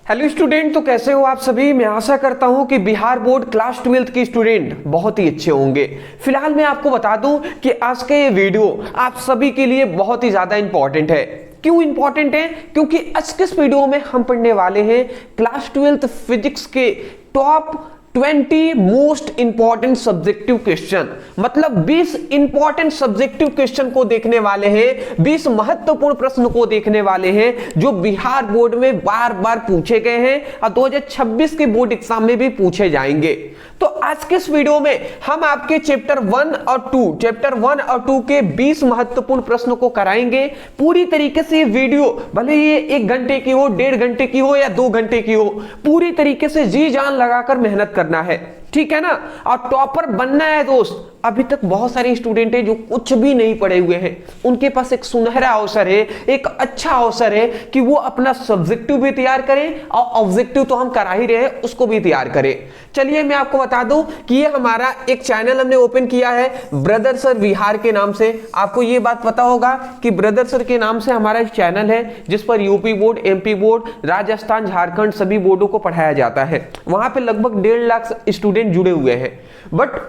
Hello student, तो कैसे हो आप सभी। मैं आशा करता हूं कि बिहार बोर्ड क्लास 12th के स्टूडेंट बहुत ही अच्छे होंगे। फिलहाल मैं आपको बता दूं कि आज का ये वीडियो आप सभी के लिए बहुत ही ज्यादा इंपॉर्टेंट है। क्यों इंपॉर्टेंट है? क्योंकि आज के इस वीडियो में हम पढ़ने वाले हैं क्लास 12th फिजिक्स के top 20 most important subjective question. मतलब 20 इंपॉर्टेंट सब्जेक्टिव क्वेश्चन को देखने वाले हैं, 20 महत्वपूर्ण प्रश्न को देखने वाले हैं जो बिहार बोर्ड में बार बार पूछे गए हैं और 2026 के बोर्ड एग्जाम में भी पूछे जाएंगे। तो आज के इस वीडियो में हम आपके चैप्टर 1 और 2 के 20 महत्वपूर्ण प्रश्नों को कराएंगे पूरी तरीके से। वीडियो भले ये 1 घंटे की हो, 1.5 घंटे की हो या 2 घंटे की हो, पूरी तरीके से जी जान लगाकर मेहनत करना है, ठीक है ना। और टॉपर बनना है दोस्त। अभी तक बहुत सारे स्टूडेंट हैं जो कुछ भी नहीं पढ़े हुए हैं, उनके पास एक सुनहरा अवसर है, एक अच्छा अवसर है कि वो अपना सब्जेक्टिव भी तैयार करें और ऑब्जेक्टिव तो हम करा ही रहे हैं उसको भी तैयार करें। चलिए मैं आपको बता दूं कि ये हमारा एक चैनल हमने ओपन किया है ब्रदर सर बिहार के नाम से। आपको ये बात पता होगा कि ब्रदर सर के नाम से हमारा एक चैनल है जिस पर UP board, MP board, Rajasthan, Jharkhand सभी बोर्डों को पढ़ाया जाता है। वहां पे लगभग 1.5 लाख स्टूडेंट जुड़े हुए हैं। बट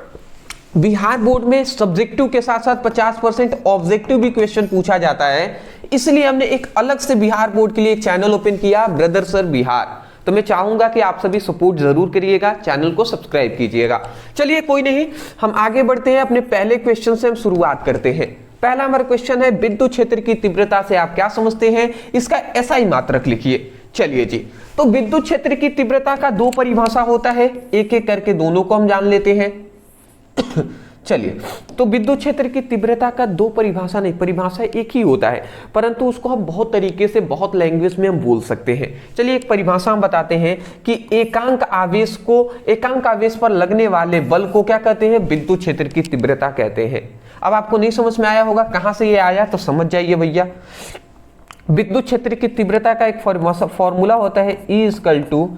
बिहार बोर्ड में सब्जेक्टिव के साथ साथ 50% ऑब्जेक्टिव भी क्वेश्चन पूछा जाता है, इसलिए हमने एक अलग से बिहार बोर्ड के लिए एक चैनल ओपन किया ब्रदर सर बिहार। तो मैं चाहूंगा कि आप सभी सपोर्ट जरूर करिएगा, चैनल को सब्सक्राइब कीजिएगा। चलिए कोई नहीं, हम आगे बढ़ते हैं। अपने पहले क्वेश्चन से हम शुरुआत करते हैं। पहला हमारा क्वेश्चन है, विद्युत क्षेत्र की तीव्रता से आप क्या समझते हैं? इसका SI मात्रक लिखिए। चलिए जी, तो विद्युत क्षेत्र की तीव्रता का 2 परिभाषा होता है, एक एक करके दोनों को हम जान लेते हैं। चलिए, तो विद्युत क्षेत्र की तीव्रता का 2 परिभाषा नहीं, परिभाषा एक ही होता है, परंतु उसको हम बहुत तरीके से, बहुत लैंग्वेज में हम बोल सकते हैं। चलिए एक परिभाषा हम बताते हैं कि एकांक आवेश पर लगने वाले बल को क्या कहते हैं? विद्युत क्षेत्र की तीव्रता कहते हैं। अब आपको नहीं समझ में आया होगा कहां से ये आया, तो समझ जाइए भैया। विद्युत क्षेत्र की तीव्रता का एक फॉर्मूला होता है E=F/Q।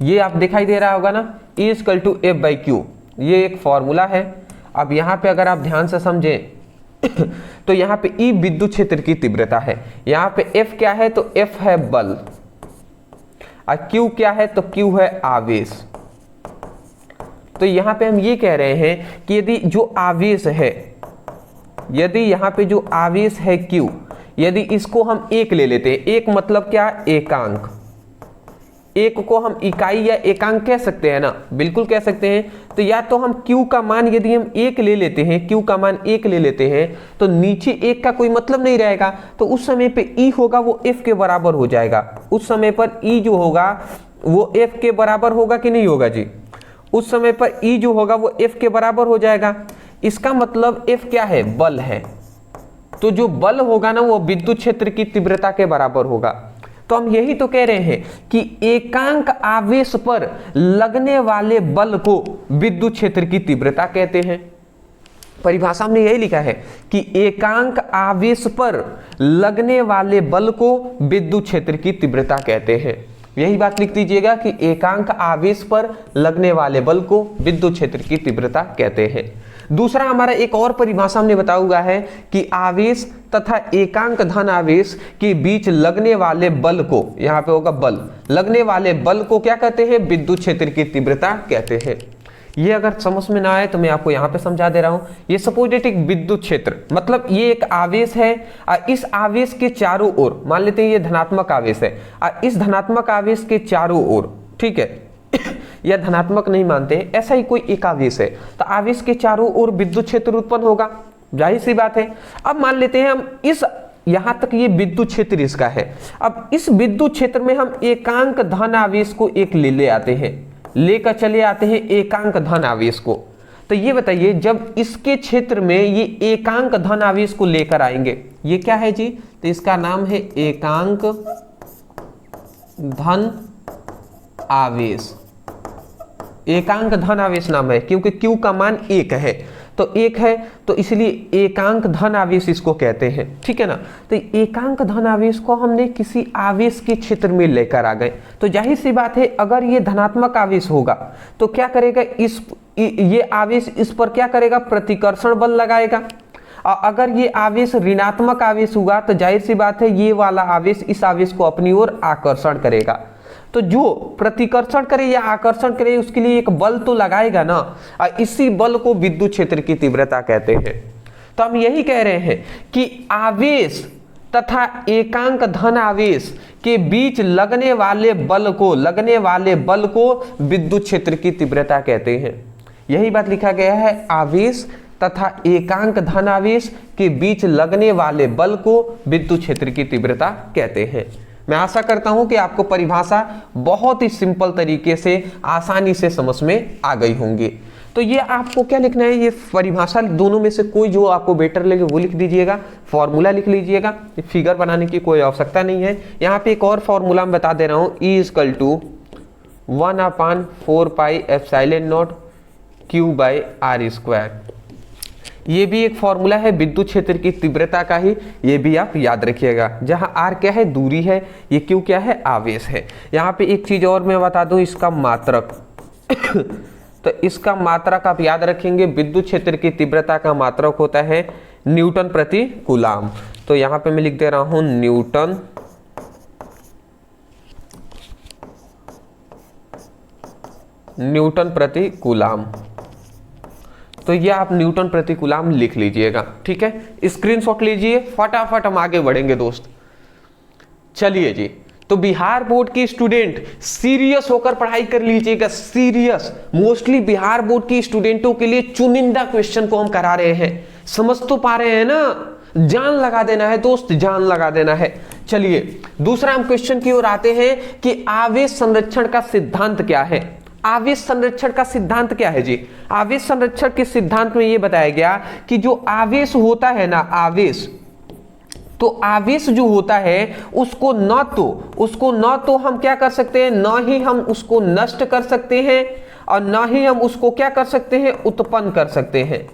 ये आप दिखाई दे रहा होगा ना, E=F/Q, ये एक फॉर्मूला है। अब यहाँ पे अगर आप ध्यान से समझें तो यहाँ पे E विद्युत क्षेत्र की तीव्रता है, यहाँ पे F क्या है? तो F है बल, और Q क्या है? तो Q है आवेश। तो यहाँ पे हम ये कह रहे हैं कि यदि जो आवेश है, यदि यहाँ पे जो आवेश है Q, यदि इसको हम 1 ले लेते हैं, एक मतलब क्या? एकांक। एक को हम इकाई या एकांक कह सकते हैं ना, बिल्कुल कह सकते हैं। तो या तो हम Q का मान यदि हम 1 ले लेते हैं, Q का मान 1 ले लेते हैं, तो नीचे 1 का कोई मतलब नहीं रहेगा, तो उस समय पे E होगा वो F के बराबर हो जाएगा। उस समय पर E जो होगा वो F के बराबर होगा कि नहीं होगा जी? उस समय पर E जो होगा वो F के बराबर हो जाएगा। इसका मतलब F क्या है? बल है। तो जो बल होगा ना वो विद्युत क्षेत्र की तीव्रता के बराबर होगा। तो हम यही तो कह रहे हैं कि एकांक आवेश पर लगने वाले बल को विद्युत क्षेत्र की तीव्रता कहते हैं। परिभाषा हमने यही लिखा है कि एकांक आवेश पर लगने वाले बल को विद्युत क्षेत्र की तीव्रता कहते हैं। यही बात लिख दीजिएगा कि एकांक आवेश पर लगने वाले बल को विद्युत क्षेत्र की तीव्रता कहते हैं। दूसरा हमारा एक और परिभाषा हमने बताया हुआ है कि आवेश तथा एकांक धन आवेश के बीच लगने वाले बल को, यहाँ पे होगा बल, लगने वाले बल को क्या कहते हैं? विद्युत क्षेत्र की तीव्रता कहते हैं। ये अगर समझ में ना आए तो मैं आपको यहाँ पे समझा दे रहा हूँ। ये सपोज दैट एक विद्युत क्षेत्र, मतलब ये एक आवेश है और इस आवेश के चारों ओर, मान लेते हैं ये धनात्मक आवेश है और इस धनात्मक आवेश के चारों ओर, ठीक है या धनात्मक नहीं मानते हैं, ऐसा ही कोई एक आवेश है, तो आवेश के चारों ओर विद्युत क्षेत्र उत्पन्न होगा, जाहिर सी बात है। अब मान लेते हैं हम इस, यहां तक ये विद्युत क्षेत्र इसका है। अब इस विद्युत क्षेत्र में हम एकांक धन आवेश को एक ले आते हैं, लेकर चले आते हैं एकांक धन आवेश को। तो ये बताइए, जब इसके क्षेत्र में ये एकांक धन आवेश को लेकर आएंगे, ये क्या है जी? तो इसका नाम है एकांक धन आवेश। एकांक धन आवेश नाम है क्योंकि Q का मान 1 है, तो 1 है तो इसलिए एकांक धन आवेश इसको कहते हैं, ठीक है ना। तो एकांक धन आवेश को हमने किसी आवेश के क्षेत्र में लेकर आ गए, तो जाहिर सी बात है अगर ये धनात्मक आवेश होगा तो क्या करेगा, ये आवेश इस पर क्या करेगा? प्रतिकर्षण बल लगाएगा। और अगर ये आवेश ऋणात्मक आवेश हुआ तो जाहिर सी बात है ये वाला आवेश इस आवेश को अपनी ओर आकर्षण करेगा। तो जो प्रतिकर्षण करे या आकर्षण करे उसके लिए एक बल तो लगाएगा ना, और इसी बल को विद्युत क्षेत्र की तीव्रता कहते हैं। तो हम यही कह रहे हैं कि आवेश तथा एकांक धन आवेश के बीच लगने वाले बल को विद्युत क्षेत्र की तीव्रता कहते हैं। यही बात लिखा गया है, आवेश तथा एकांक धन आवेश के बीच लगने वाले बल को विद्युत क्षेत्र की तीव्रता कहते हैं। मैं आशा करता हूं कि आपको परिभाषा बहुत ही सिंपल तरीके से आसानी से समझ में आ गई होंगी। तो ये आपको क्या लिखना है, ये परिभाषा दोनों में से कोई जो आपको बेटर लगे वो लिख दीजिएगा, फॉर्मूला लिख लीजिएगा, फिगर बनाने की कोई आवश्यकता नहीं है। यहाँ पे एक और फॉर्मूला मैं बता दे रहा हूँ, E = 1/4πε0 Q/r²। ये भी एक फॉर्मूला है विद्युत क्षेत्र की तीव्रता का ही, ये भी आप याद रखिएगा। जहां r क्या है, दूरी है, ये q क्या है, आवेश है। यहाँ पे एक चीज और मैं बता दूं, इसका मात्रक तो इसका मात्रक आप याद रखेंगे, विद्युत क्षेत्र की तीव्रता का मात्रक होता है न्यूटन प्रति कूलाम। तो यहाँ पे मैं लिख दे रहा हूं न्यूटन प्रति कूलाम। तो ये आप न्यूटन प्रति कूलाम लिख लीजिएगा, ठीक है। स्क्रीनशॉट लीजिए, फटाफट हम आगे बढ़ेंगे दोस्त। चलिए जी, तो बिहार बोर्ड के स्टूडेंट सीरियस होकर पढ़ाई कर लीजिएगा, सीरियस। मोस्टली बिहार बोर्ड के स्टूडेंटों के लिए चुनिंदा क्वेश्चन को हम करा रहे हैं, समझ तो पा रहे हैं ना। जान लगा देना है दोस्त, जान लगा देना है। चलिए दूसरा हम क्वेश्चन की ओर आते हैं कि आवेश संरक्षण का सिद्धांत क्या है। आवेश संरक्षण का सिद्धांत क्या है जी? आवेश संरक्षण के सिद्धांत में यह बताया गया कि जो आवेश होता है ना, आवेश, तो आवेश जो होता है उसको न तो हम क्या कर सकते हैं, न ही हम उसको नष्ट कर सकते हैं और न ही हम उसको क्या कर सकते हैं, उत्पन्न कर सकते हैं।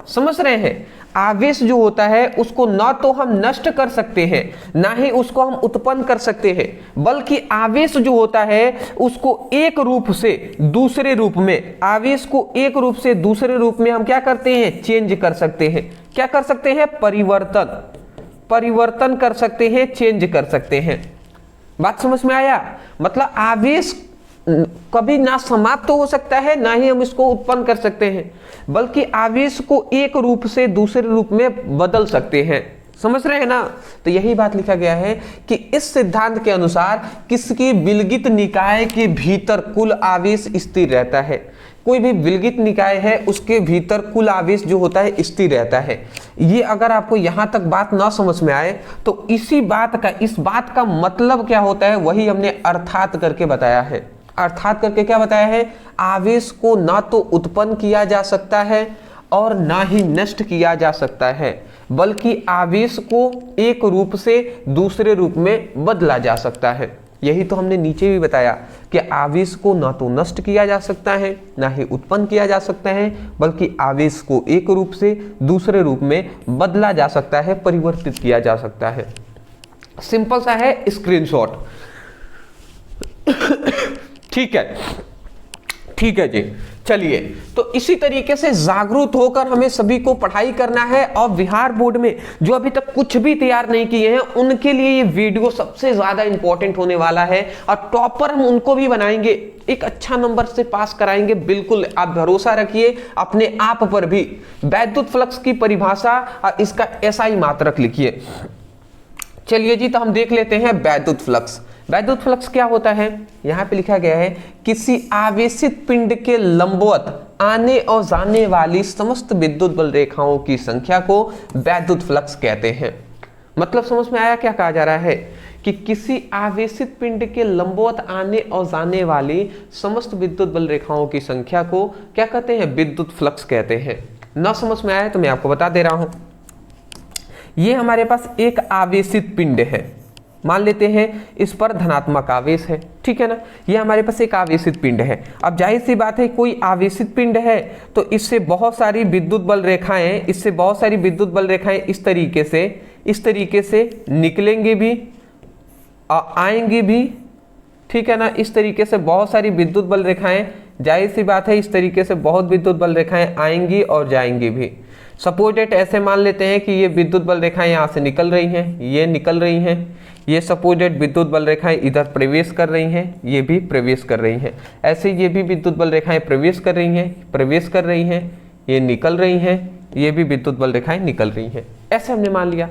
समझ रहे हैं? आवेश जो होता है उसको न तो हम नष्ट कर सकते हैं, ना ही उसको हम उत्पन्न कर सकते हैं, बल्कि आवेश जो होता है उसको एक रूप से दूसरे रूप में, आवेश को एक रूप से दूसरे रूप में हम क्या करते हैं, चेंज कर सकते हैं। क्या कर सकते हैं? परिवर्तन कर सकते हैं, चेंज कर सकते हैं। बात समझ में आया? मतलब आवेश कभी ना समाप्त तो हो सकता है, ना ही हम इसको उत्पन्न कर सकते हैं, बल्कि आवेश को एक रूप से दूसरे रूप में बदल सकते हैं। समझ रहे हैं ना? तो यही बात लिखा गया है कि इस सिद्धांत के अनुसार किसकी विलगित निकाय के भीतर कुल आवेश स्थिर रहता है। कोई भी विलगित निकाय है उसके भीतर कुल आवेश जो होता है स्थिर रहता है। ये अगर आपको यहां तक बात ना समझ में आए तो इस बात का मतलब क्या होता है वही हमने अर्थात करके बताया है। अर्थात करके क्या बताया है? आवेश को ना तो उत्पन्न किया जा सकता है और ना ही नष्ट किया जा सकता है, बल्कि आवेश को एक रूप से दूसरे रूप में बदला जा सकता है। यही तो हमने नीचे भी बताया कि आवेश को ना तो नष्ट किया जा सकता है, ना ही उत्पन्न किया जा सकता है, बल्कि आवेश को एक रूप से दूसरे रूप में बदला जा सकता है, परिवर्तित किया जा सकता है। सिंपल सा है, स्क्रीनशॉट। ठीक है जी। चलिए, तो इसी तरीके से जागरूक होकर हमें सभी को पढ़ाई करना है। और बिहार बोर्ड में जो अभी तक कुछ भी तैयार नहीं किए हैं उनके लिए ये वीडियो सबसे ज्यादा इंपॉर्टेंट होने वाला है, और टॉपर हम उनको भी बनाएंगे, एक अच्छा नंबर से पास कराएंगे। बिल्कुल आप भरोसा रखिए अपने आप पर भी। वैद्युत फ्लक्स की परिभाषा और इसका SI मात्रक लिखिए। चलिए जी, तो हम देख लेते हैं वैद्युत फ्लक्स। वैद्युत फ्लक्स क्या होता है? यहां पे लिखा गया है, किसी आवेशित पिंड के लंबवत आने और जाने वाली समस्त विद्युत बल रेखाओं की संख्या को वैद्युत फ्लक्स कहते हैं। मतलब समझ में आया क्या कहा जा रहा है? कि किसी आवेशित पिंड के लंबवत आने और जाने वाली समस्त विद्युत बल रेखाओं की संख्या को क्या कहते हैं? विद्युत फ्लक्स कहते हैं। ना समझ में आया तो मैं आपको बता दे रहा हूं। ये हमारे पास एक आवेशित पिंड है, मान लेते हैं इस पर धनात्मक आवेश है, ठीक है ना। ये हमारे पास एक आवेशित पिंड है। अब जाहिर सी बात है, कोई आवेशित पिंड है तो इससे बहुत सारी विद्युत बल रेखाएं इस तरीके से निकलेंगे भी और आएंगी भी, ठीक है ना। इस तरीके से बहुत सारी विद्युत बल रेखाएं जाहिर सी बात है इस तरीके से बहुत विद्युत बल रेखाएं आएंगी और जाएंगी भी। सपोर्टेड ऐसे मान लेते हैं कि ये विद्युत बल रेखाएं यहाँ से निकल रही हैं, ये निकल रही हैं, ये सपोर्टेड विद्युत बल रेखाएं इधर प्रवेश कर रही हैं, ये भी प्रवेश कर रही हैं, ऐसे ये भी विद्युत बल रेखाएं प्रवेश कर रही हैं, ये निकल रही हैं, ये भी विद्युत बल रेखाएं निकल रही हैं, ऐसे हमने मान लिया।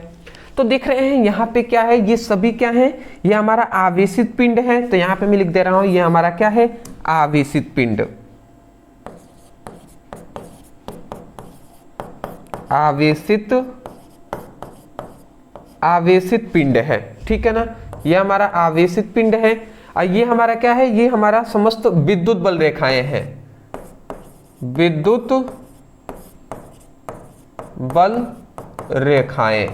तो देख रहे हैं यहाँ पे क्या है, ये सभी क्या है, ये हमारा आवेशित पिंड है। तो यहाँ पे मैं लिख दे रहा हूं ये हमारा क्या है, आवेशित पिंड, आवेशित पिंड है, ठीक है ना, ये हमारा आवेशित पिंड है। और ये हमारा क्या है, ये हमारा समस्त विद्युत बल रेखाएं हैं, विद्युत बल रेखाएं,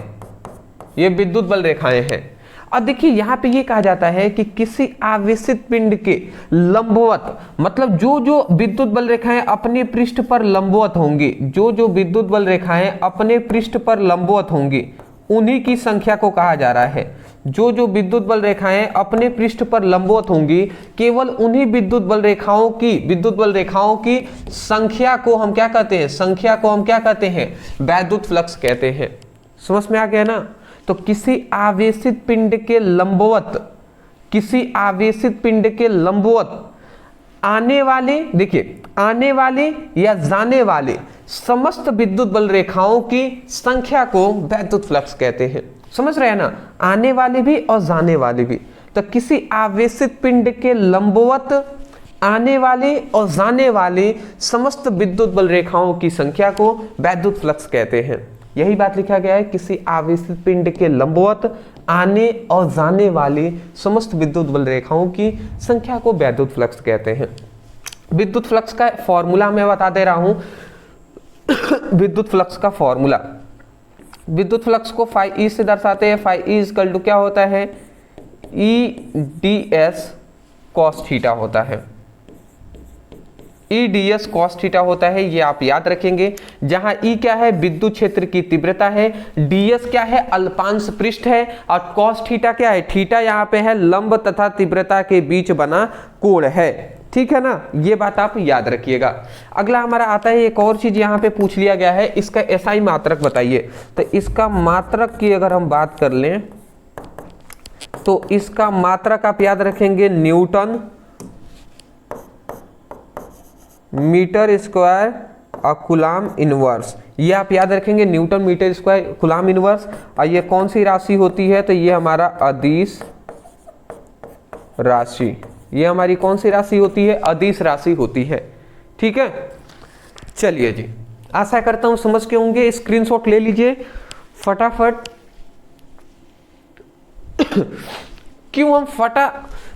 ये विद्युत बल रेखाएं हैं। अब देखिए यहाँ पे ये कहा जाता है कि किसी आवेशित पिंड के लंबवत, मतलब जो जो विद्युत बल रेखाएं अपने पृष्ठ पर लंबवत होंगी, जो जो विद्युत बल रेखाएं अपने पृष्ठ पर लंबवत होंगी, उन्हीं की संख्या को कहा जा रहा है। जो जो विद्युत बल रेखाएं अपने पृष्ठ पर लंबवत होंगी, केवल उन्हीं विद्युत बल रेखाओं की संख्या को हम क्या कहते हैं, संख्या को हम क्या कहते हैं, वैद्युत फ्लक्स कहते हैं। समझ में आ गया ना। तो किसी आवेशित पिंड के लंबवत आने वाले, देखिए आने वाले या जाने वाले समस्त विद्युत बल रेखाओं की संख्या को वैद्युत फ्लक्स कहते हैं। समझ रहे हैं ना, आने वाले भी और जाने वाले भी। तो किसी आवेशित पिंड के लंबवत आने वाले और जाने वाले समस्त विद्युत बल रेखाओं की संख्या को वैद्युत फ्लक्स कहते हैं। यही बात लिखा गया है, किसी आवेशित पिंड के लंबवत आने और जाने वाले समस्त विद्युत बल रेखाओं की संख्या को वैद्युत फ्लक्स कहते हैं। विद्युत फ्लक्स का फॉर्मूला मैं बता दे रहा हूं। विद्युत फ्लक्स का फॉर्मूला, विद्युत फ्लक्स को फाई ई से दर्शाते हैं। फाई ई इक्वल टू क्या होता है, E D S cos theta होता है, E D S cos theta होता है, ये आप याद रखेंगे। जहां ई क्या है, विद्युत क्षेत्र की तीव्रता है, डी एस क्या है, अल्पांश पृष्ठ है, और कॉस थीटा क्या है, थीटा यहाँ पे है लंब तथा तीव्रता के बीच बना कोण है। ठीक है ना, ये बात आप याद रखिएगा। अगला हमारा आता है, एक और चीज यहाँ पे पूछ लिया गया है, इसका एसआई मात्रक बताइए। तो इसका मात्रक की अगर हम बात कर लें तो इसका मात्रक आप याद रखेंगे न्यूटन मीटर स्क्वायर और कूलाम इनवर्स, ये आप याद रखेंगे, newton meter square coulomb inverse. और ये कौन सी राशि होती है, तो ये हमारा अदिश राशि, ये हमारी कौन सी राशि होती है, अदिश राशि होती है। ठीक है, चलिए जी, आशा करता हूं समझ के होंगे। स्क्रीनशॉट ले लीजिए फटाफट। क्यों हम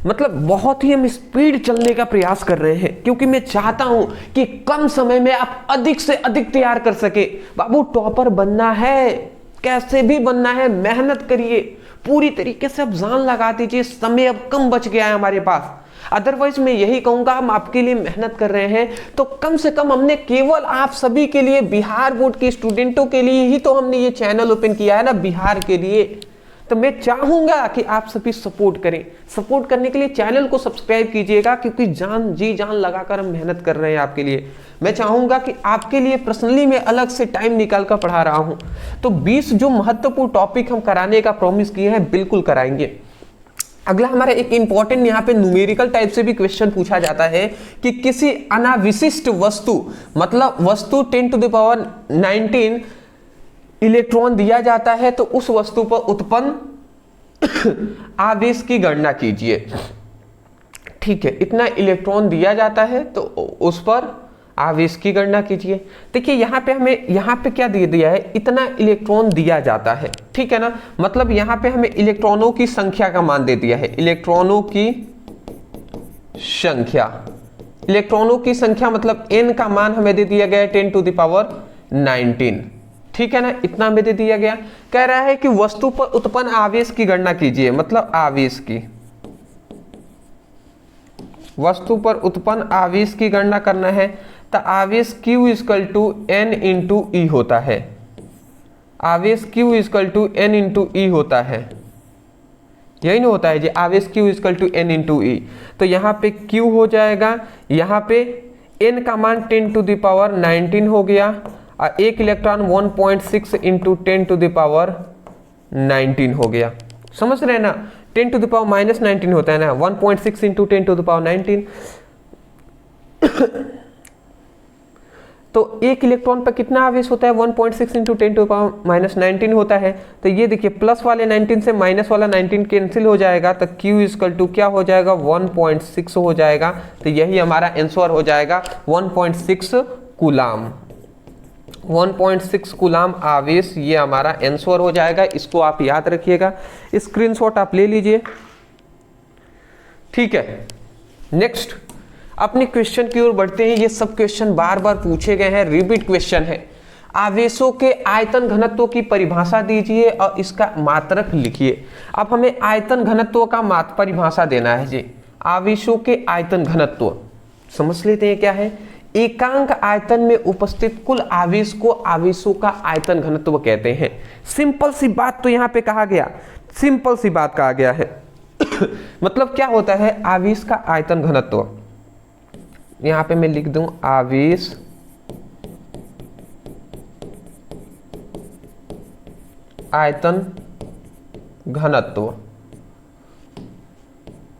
मतलब बहुत ही हम स्पीड चलने का प्रयास कर रहे हैं, क्योंकि मैं चाहता हूं कि कम समय में आप अधिक से अधिक तैयार कर सके। बाबू टॉपर बनना है, कैसे भी बनना है, मेहनत करिए पूरी तरीके से, अब जान लगा दीजिए। समय अब कम बच गया है हमारे पास। अदरवाइज मैं यही कहूंगा, हम आपके लिए मेहनत कर रहे हैं तो कम से कम हमने केवल आप सभी के लिए, बिहार बोर्ड के स्टूडेंटों के लिए ही तो हमने ये चैनल ओपन किया है ना, बिहार के लिए। तो मैं चाहूंगा कि आप सभी सपोर्ट करें। सपोर्ट करने के लिए चैनल को सब्सक्राइब कीजिएगा, क्योंकि जी जान लगाकर हम मेहनत कर रहे हैं आपके लिए। मैं चाहूंगा कि आपके लिए पर्सनली मैं अलग से टाइम निकाल कर पढ़ा रहा हूं। तो 20 जो महत्वपूर्ण टॉपिक हम कराने का प्रॉमिस किए हैं, बिल्कुल कराएंगे। अगला हमारा एक इंपॉर्टेंट यहाँ पे न्यूमेरिकल टाइप से भी क्वेश्चन पूछा जाता है कि किसी अनाविशिष्ट वस्तु, मतलब वस्तु 10⁻19 इलेक्ट्रॉन दिया जाता है, तो उस वस्तु पर उत्पन्न आवेश की गणना कीजिए। ठीक है, इतना इलेक्ट्रॉन दिया जाता है तो उस पर आवेश की गणना कीजिए। देखिए यहाँ पे हमें, यहाँ पे क्या दे दिया है, इतना इलेक्ट्रॉन दिया जाता है। ठीक है ना, मतलब यहाँ पे हमें इलेक्ट्रॉनों की संख्या का मान दे दिया है, इलेक्ट्रॉनों की संख्या, इलेक्ट्रॉनों की संख्या मतलब n का मान हमें दे दिया गया है 10⁻19। ठीक है ना, इतना हमें दे दिया गया। कह रहा है कि वस्तु पर उत्पन्न आवेश की गणना कीजिए, मतलब आवेश की, वस्तु पर उत्पन्न आवेश की गणना करना है। तो आवेश Q = N × E होता है, आवेश Q = N × E होता है, यही नहीं होता है जी, आवेश Q = N × E। तो यहाँ पे Q हो जाएगा, यहाँ पे n का मान 10 टू द पावर 19 हो गया और एक electron 1.6 into 10 to the power 19 हो गया। समझ रहे हैं ना, 10 टू द पावर माइनस 19 होता है ना, 1.6 इंटू 10 टू द पावर 19। तो एक इलेक्ट्रॉन पर कितना आवेश होता है, 1.6 into 10 to the power minus 19 होता है। तो ये देखिए प्लस वाले 19 से माइनस वाला 19 कैंसिल हो जाएगा, तो Q इक्वल टू क्या हो जाएगा, 1.6 हो जाएगा। तो यही हमारा आंसर हो जाएगा 1.6 कूलाम। 1.6 कूलाम आवेश ये हमारा आंसर हो जाएगा। इसको आप याद रखिएगा, स्क्रीनशॉट आप ले लीजिए। ठीक है, नेक्स्ट अपने क्वेश्चन की ओर बढ़ते हैं। ये सब क्वेश्चन बार बार पूछे गए हैं, रिपीट क्वेश्चन है। आवेशों के आयतन घनत्व की परिभाषा दीजिए और इसका मात्रक लिखिए। अब हमें आयतन घनत्व का परिभाषा देना है जी। आवेशों के आयतन घनत्व समझ लेते हैं क्या है। एकांक आयतन में उपस्थित कुल आवेश को आवेशों का आयतन घनत्व कहते हैं। सिंपल सी बात तो यहाँ पे कहा गया, सिंपल सी बात कहा गया है। मतलब क्या होता है आवेश का आयतन घनत्व, यहां पे मैं लिख दूं आवेश आयतन घनत्व।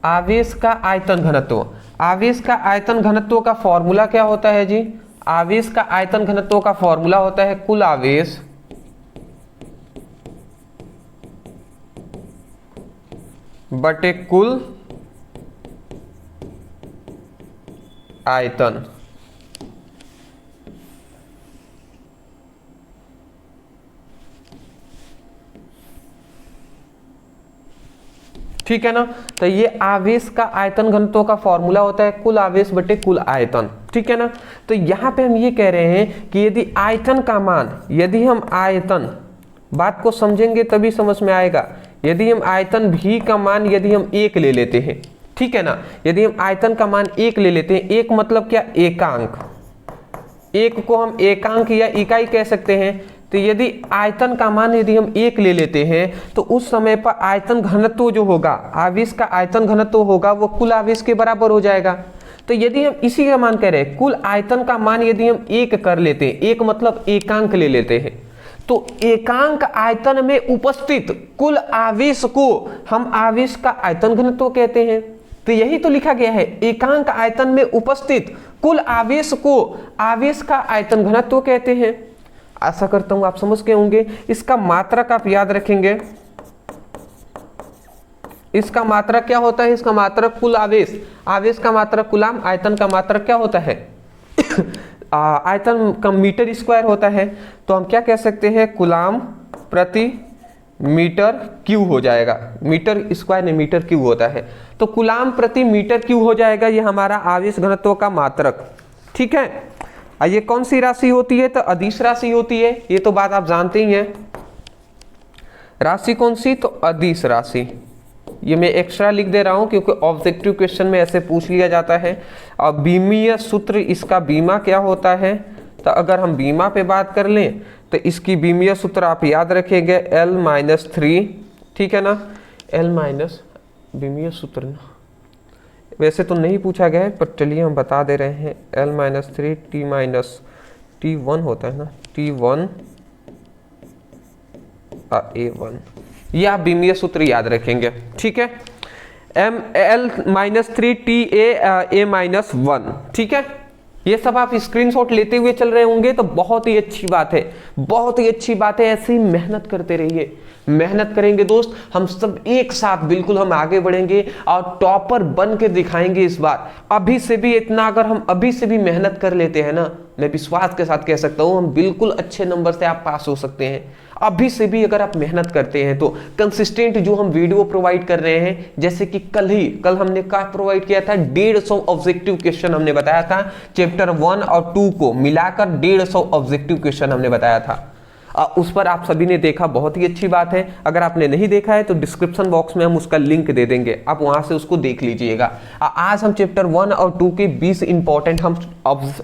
आवेश का आयतन घनत्व, आवेश का आयतन घनत्व का फॉर्मूला क्या होता है जी। आवेश का आयतन घनत्व का फॉर्मूला होता है कुल आवेश बटे कुल आयतन। ठीक है ना, तो ये आवेश का आयतन घनत्व का फॉर्मूला होता है कुल आवेश बटे कुल आयतन। ठीक है ना, तो यहां पे हम ये कह रहे हैं कि यदि आयतन का मान, यदि हम आयतन, बात को समझेंगे तभी समझ में आएगा। यदि हम आयतन भी का मान यदि हम 1 ले लेते हैं, ठीक है ना, यदि हम आयतन का मान 1 ले लेते हैं, 1 मतलब क्या, एकांक। 1 को हम एकांक या इकाई कह सकते हैं। तो यदि आयतन का मान यदि हम 1 ले लेते हैं तो उस समय पर आयतन घनत्व जो होगा, आवेश का आयतन घनत्व होगा वो कुल आवेश के बराबर हो जाएगा। तो यदि हम इसी का मान कह रहे हैं, कुल आयतन का मान यदि हम 1 कर लेते हैं, 1 मतलब एकांक ले लेते हैं, तो एकांक आयतन में उपस्थित कुल आवेश को हम आवेश का आयतन घनत्व कहते हैं। तो यही तो लिखा गया है, एकांक आयतन में उपस्थित कुल आवेश को आवेश का आयतन घनत्व कहते हैं। आशा करता हूं आप समझ गए होंगे। इसका मात्रक आप याद रखेंगे, इसका मात्रक क्या होता है, इसका मात्रक कुल आवेश, आवेश का मात्रक कूलाम, आयतन का मात्रक क्या होता है आयतन का मीटर स्क्वायर होता है। तो हम क्या कह सकते हैं, कूलाम प्रति मीटर क्यू हो जाएगा। मीटर स्क्वायर नहीं, मीटर क्यू होता है। तो कूलाम प्रति मीटर क्यू हो जाएगा ये हमारा आवेश घनत्व का मात्रक। ठीक है, ये कौन सी राशि होती है, तो अदिश राशि होती है। ये तो बात आप जानते ही हैं। राशि कौन सी, तो अदिश राशि। ये मैं एक्स्ट्रा लिख दे रहा हूं क्योंकि ऑब्जेक्टिव क्वेश्चन में ऐसे पूछ लिया जाता है। और बीमीय सूत्र इसका बीमा क्या होता है, तो अगर हम बीमा पे बात कर लें तो इसकी बीमीय सूत्र आप याद रखेंगे L-3। ठीक है ना, L- बीमीय सूत्र ना, वैसे तो नहीं पूछा गया है पर चलिए हम बता दे रहे हैं। L-3 T-1 होता है ना, T1 A1, ये आप बीमीय सूत्र याद रखेंगे। ठीक है, L-3 TA-A-1। ठीक है, ये सब आप स्क्रीनशॉट लेते हुए चल रहे होंगे तो बहुत ही अच्छी बात है, बहुत ही अच्छी बात है। ऐसे ही मेहनत करते रहिए, मेहनत करेंगे दोस्त, हम सब एक साथ बिल्कुल हम आगे बढ़ेंगे और टॉपर बन के दिखाएंगे इस बार। अभी से भी इतना अगर हम अभी से भी मेहनत कर लेते हैं ना, मैं विश्वास के साथ कह सकता हूं हम बिल्कुल अच्छे नंबर से आप पास हो सकते हैं। अभी से भी अगर आप मेहनत करते हैं तो कंसिस्टेंट जो हम वीडियो प्रोवाइड कर रहे हैं, जैसे कि कल हमने क्या प्रोवाइड किया था, 150 ऑब्जेक्टिव क्वेश्चन हमने बताया था। चैप्टर 1 और 2 को मिलाकर 150 ऑब्जेक्टिव क्वेश्चन हमने बताया था। उस पर आप सभी ने देखा, बहुत ही अच्छी बात है। अगर आपने नहीं देखा है तो डिस्क्रिप्शन बॉक्स में हम उसका लिंक दे देंगे, आप वहां से उसको देख लीजिएगा। आज हम चैप्टर 1 और 2 के 20 इंपॉर्टेंट हम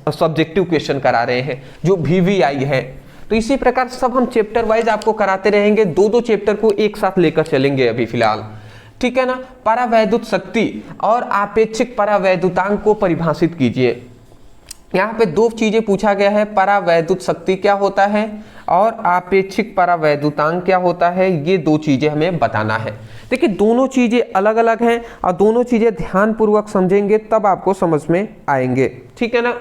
सब्जेक्टिव क्वेश्चन करा रहे हैं जो VVI है। तो इसी प्रकार सब हम चैप्टर वाइज आपको कराते रहेंगे, 2-2 चैप्टर को एक साथ लेकर चलेंगे अभी फिलहाल। ठीक है ना, परावैद्युत शक्ति और आपेक्षिक परावैद्युतांक को परिभाषित कीजिए। यहाँ पे दो चीजें पूछा गया है, परावैद्युत शक्ति क्या होता है और आपेक्षिक परावैद्युतांक क्या होता है, ये दो चीजें हमें बताना है। देखिए दोनों चीजें अलग अलग हैं और दोनों चीजें ध्यानपूर्वक समझेंगे तब आपको समझ में आएंगे, ठीक है ना।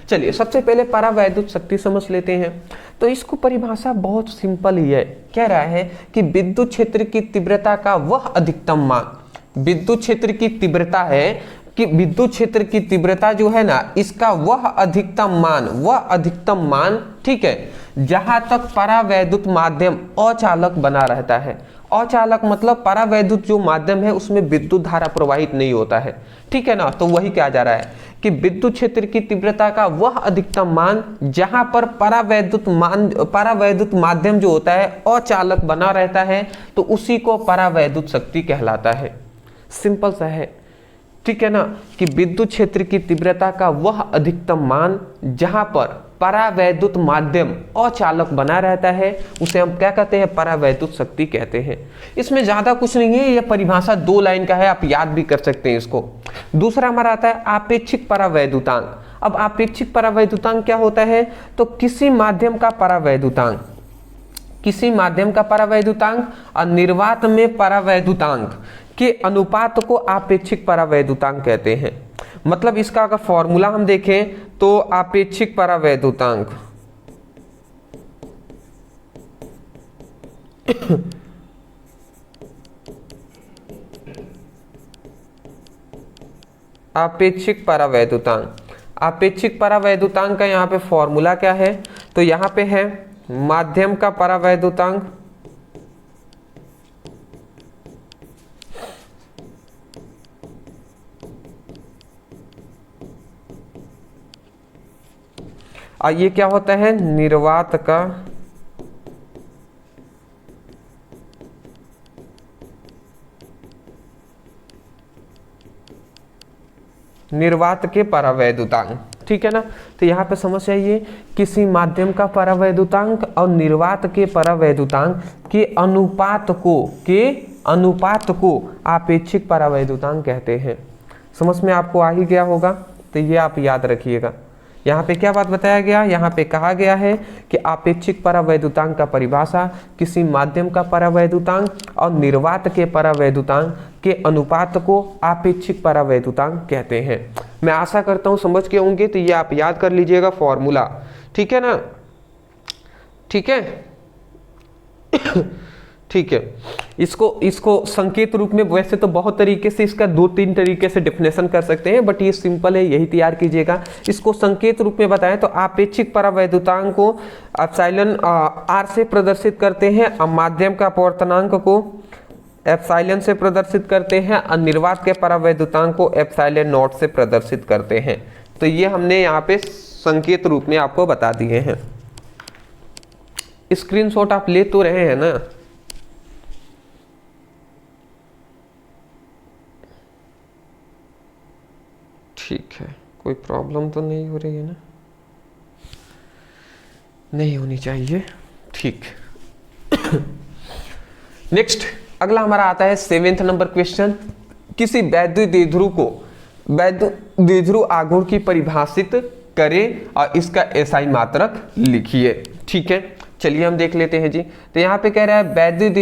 चलिए सबसे पहले परावैद्युत शक्ति समझ लेते हैं। तो इसको परिभाषा बहुत सिंपल ही है, कह रहा है कि विद्युत क्षेत्र की तीव्रता का वह अधिकतम मान, विद्युत क्षेत्र की तीव्रता है कि विद्युत क्षेत्र की तीव्रता जो है ना, इसका वह अधिकतम मान, ठीक है, जहां तक परावैद्युत माध्यम अचालक बना रहता है। अचालक मतलब परावैद्युत जो माध्यम है उसमें विद्युत धारा प्रवाहित नहीं होता है, ठीक है ना। तो वही कहा जा रहा है कि विद्युत क्षेत्र की तीव्रता का वह अधिकतम मान जहां पर परावैद्युत माध्यम जो होता है अचालक बना रहता है, तो उसी को परावैद्युत शक्ति कहलाता है। सिंपल सा है, ठीक है ना, कि विद्युत क्षेत्र की तीव्रता का वह अधिकतम मान जहां पर परावैद्युत माध्यम अचालक बना रहता है उसे हम क्या कहते हैं, परावैद्युत शक्ति कहते हैं। इसमें ज्यादा कुछ नहीं है, यह परिभाषा 2 लाइन का है, आप याद भी कर सकते हैं इसको। दूसरा हमारा आता है आपेक्षिक परावैद्युतांक। अब आपेक्षिक परावैद्युतांक क्या होता है, तो किसी माध्यम का परावैद्युतांक और निर्वात में परावैद्युतांक के अनुपात को आपेक्षिक परावैद्युतांक कहते हैं। मतलब इसका अगर फॉर्मूला हम देखें तो आपेक्षिक परावैद्युतांक आपेक्षिक परावैद्युतांक का यहाँ पे फॉर्मूला क्या है, तो यहाँ पे है माध्यम का परावैद्युतांक और ये क्या होता है, निर्वात का निर्वात के परावैद्युतांक, ठीक है ना। तो यहाँ पे समस्या ये, किसी माध्यम का परावैद्युतांक और निर्वात के परावैद्युतांक के अनुपात को आपेक्षिक परावैद्युतांक कहते हैं। समझ में आपको आ ही गया होगा, तो ये आप याद रखिएगा। यहाँ पे क्या बात बताया गया, यहाँ पे कहा गया है कि आपेक्षिक परावैद्युतांक का परिभाषा किसी माध्यम का परावैद्युतांक और निर्वात के परावैद्युतांक के अनुपात को आपेक्षिक परावैद्युतांक कहते हैं। मैं आशा करता हूँ समझ के होंगे, तो ये आप याद कर लीजिएगा फॉर्मूला, ठीक है ना, ठीक है। ठीक है, इसको संकेत रूप में वैसे तो बहुत तरीके से इसका 2-3 तरीके से डिफिनेशन कर सकते हैं, बट ये सिंपल है, यही तैयार कीजिएगा। इसको संकेत रूप में बताएं तो आपेक्षिक परावैद्युतांक को एप्सिलॉन आर से प्रदर्शित करते हैं और माध्यम का अपवर्तनांक को एप्सिलॉन से प्रदर्शित करते हैं और निर्वात के परावैद्युतांक को एप्सिलॉन नॉट से प्रदर्शित करते हैं। तो ये हमने यहाँ पे संकेत रूप में आपको बता दिए हैं। स्क्रीनशॉट आप ले तो रहे हैं ना, ठीक है, कोई प्रॉब्लम तो नहीं हो रही है ना, नहीं होनी चाहिए, ठीक। नेक्स्ट अगला हमारा आता है 7वां नंबर क्वेश्चन। किसी वैद्युत द्विध्रुव आघूर्ण की परिभाषित करें और इसका एसआई मात्रक लिखिए, ठीक है। चलिए हम देख लेते हैं जी। तो यहाँ पे कह रहा है वैद्युत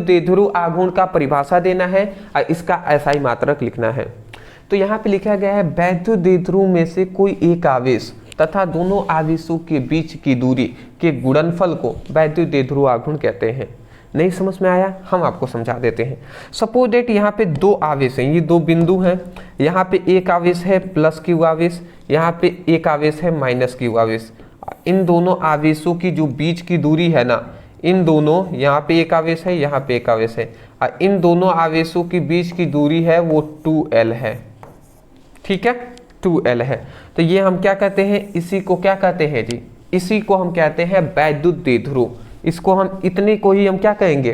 द्विध्रुव आघूर्ण का परिभाषा देना है और इसका एसआई मात्रक लिखना है। तो यहाँ पे लिखा गया है वैद्युत द्विध्रुव में से कोई एक आवेश तथा दोनों आवेशों के बीच की दूरी के गुणनफल को वैद्युत द्विध्रुव आघूर्ण कहते हैं। नहीं समझ में आया, हम आपको समझा देते हैं। सपोज डेट यहाँ पे 2 आवेश हैं, ये 2 बिंदु हैं। यहाँ पे एक आवेश है प्लस क्यू आवेश, यहाँ पे एक आवेश है माइनस क्यू आवेश। इन दोनों आवेशों की जो बीच की दूरी है ना, इन दोनों, यहाँ पे एक आवेश है, यहाँ पे एक आवेश है, और इन दोनों आवेशों की बीच की दूरी है वो 2L है, ठीक है, 2L है। तो ये हम क्या कहते हैं, इसी को क्या कहते हैं जी, इसी को हम कहते हैं वैद्युत द्विध्रुव। इसको हम इतने को ही हम क्या कहेंगे,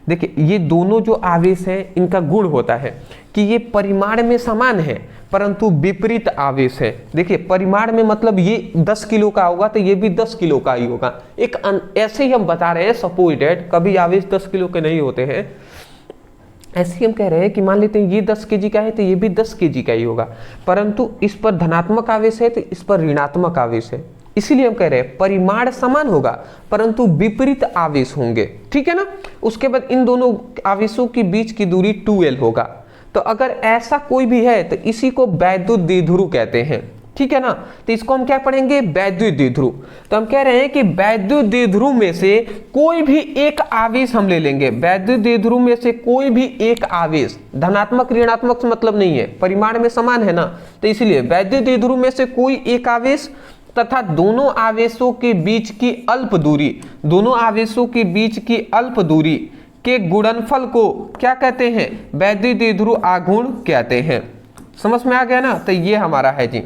देखिए ये दोनों जो आवेश हैं इनका गुण होता है कि ये परिमाण में समान है परंतु विपरीत आवेश है। देखिए परिमाण में मतलब ये 10 किलो का होगा तो ये भी 10 किलो का ही होगा। ऐसे ही हम बता रहे हैं, सपोज दैट कभी आवेश 10 किलो के नहीं होते हैं, ऐसे ही हम कह रहे हैं कि मान लेते हैं ये 10 kg का है तो ये भी 10 kg का ही होगा, परंतु इस पर धनात्मक आवेश है तो इस पर ऋणात्मक आवेश है, इसीलिए हम कह रहे हैं परिमाण समान होगा परंतु विपरीत आवेश होंगे। ठीक है ना। उसके बाद इन दोनों आवेशों के बीच की दूरी 2L होगा। तो अगर ऐसा कोई भी है तो इसी को वैद्युत द्विध्रुव कहते हैं। ठीक है ना। तो इसको हम क्या पढ़ेंगे, वैद्युत द्विध्रुव। तो हम कह रहे हैं कि वैद्युत द्विध्रुव में से कोई भी एक आवेश हम ले लेंगे, वैद्युत द्विध्रुव में से कोई भी एक आवेश, धनात्मक ऋणात्मक से मतलब नहीं है, परिमाण में समान है ना, तो इसलिए वैद्युत द्विध्रुव में से कोई एक आवेश तथा दोनों आवेशों के बीच की अल्प दूरी, दोनों आवेशों के बीच की अल्प दूरी के गुणनफल को क्या कहते हैं, वैद्युत द्विध्रुव आघूर्ण कहते हैं। समझ में आ गया ना। तो ये हमारा है जी,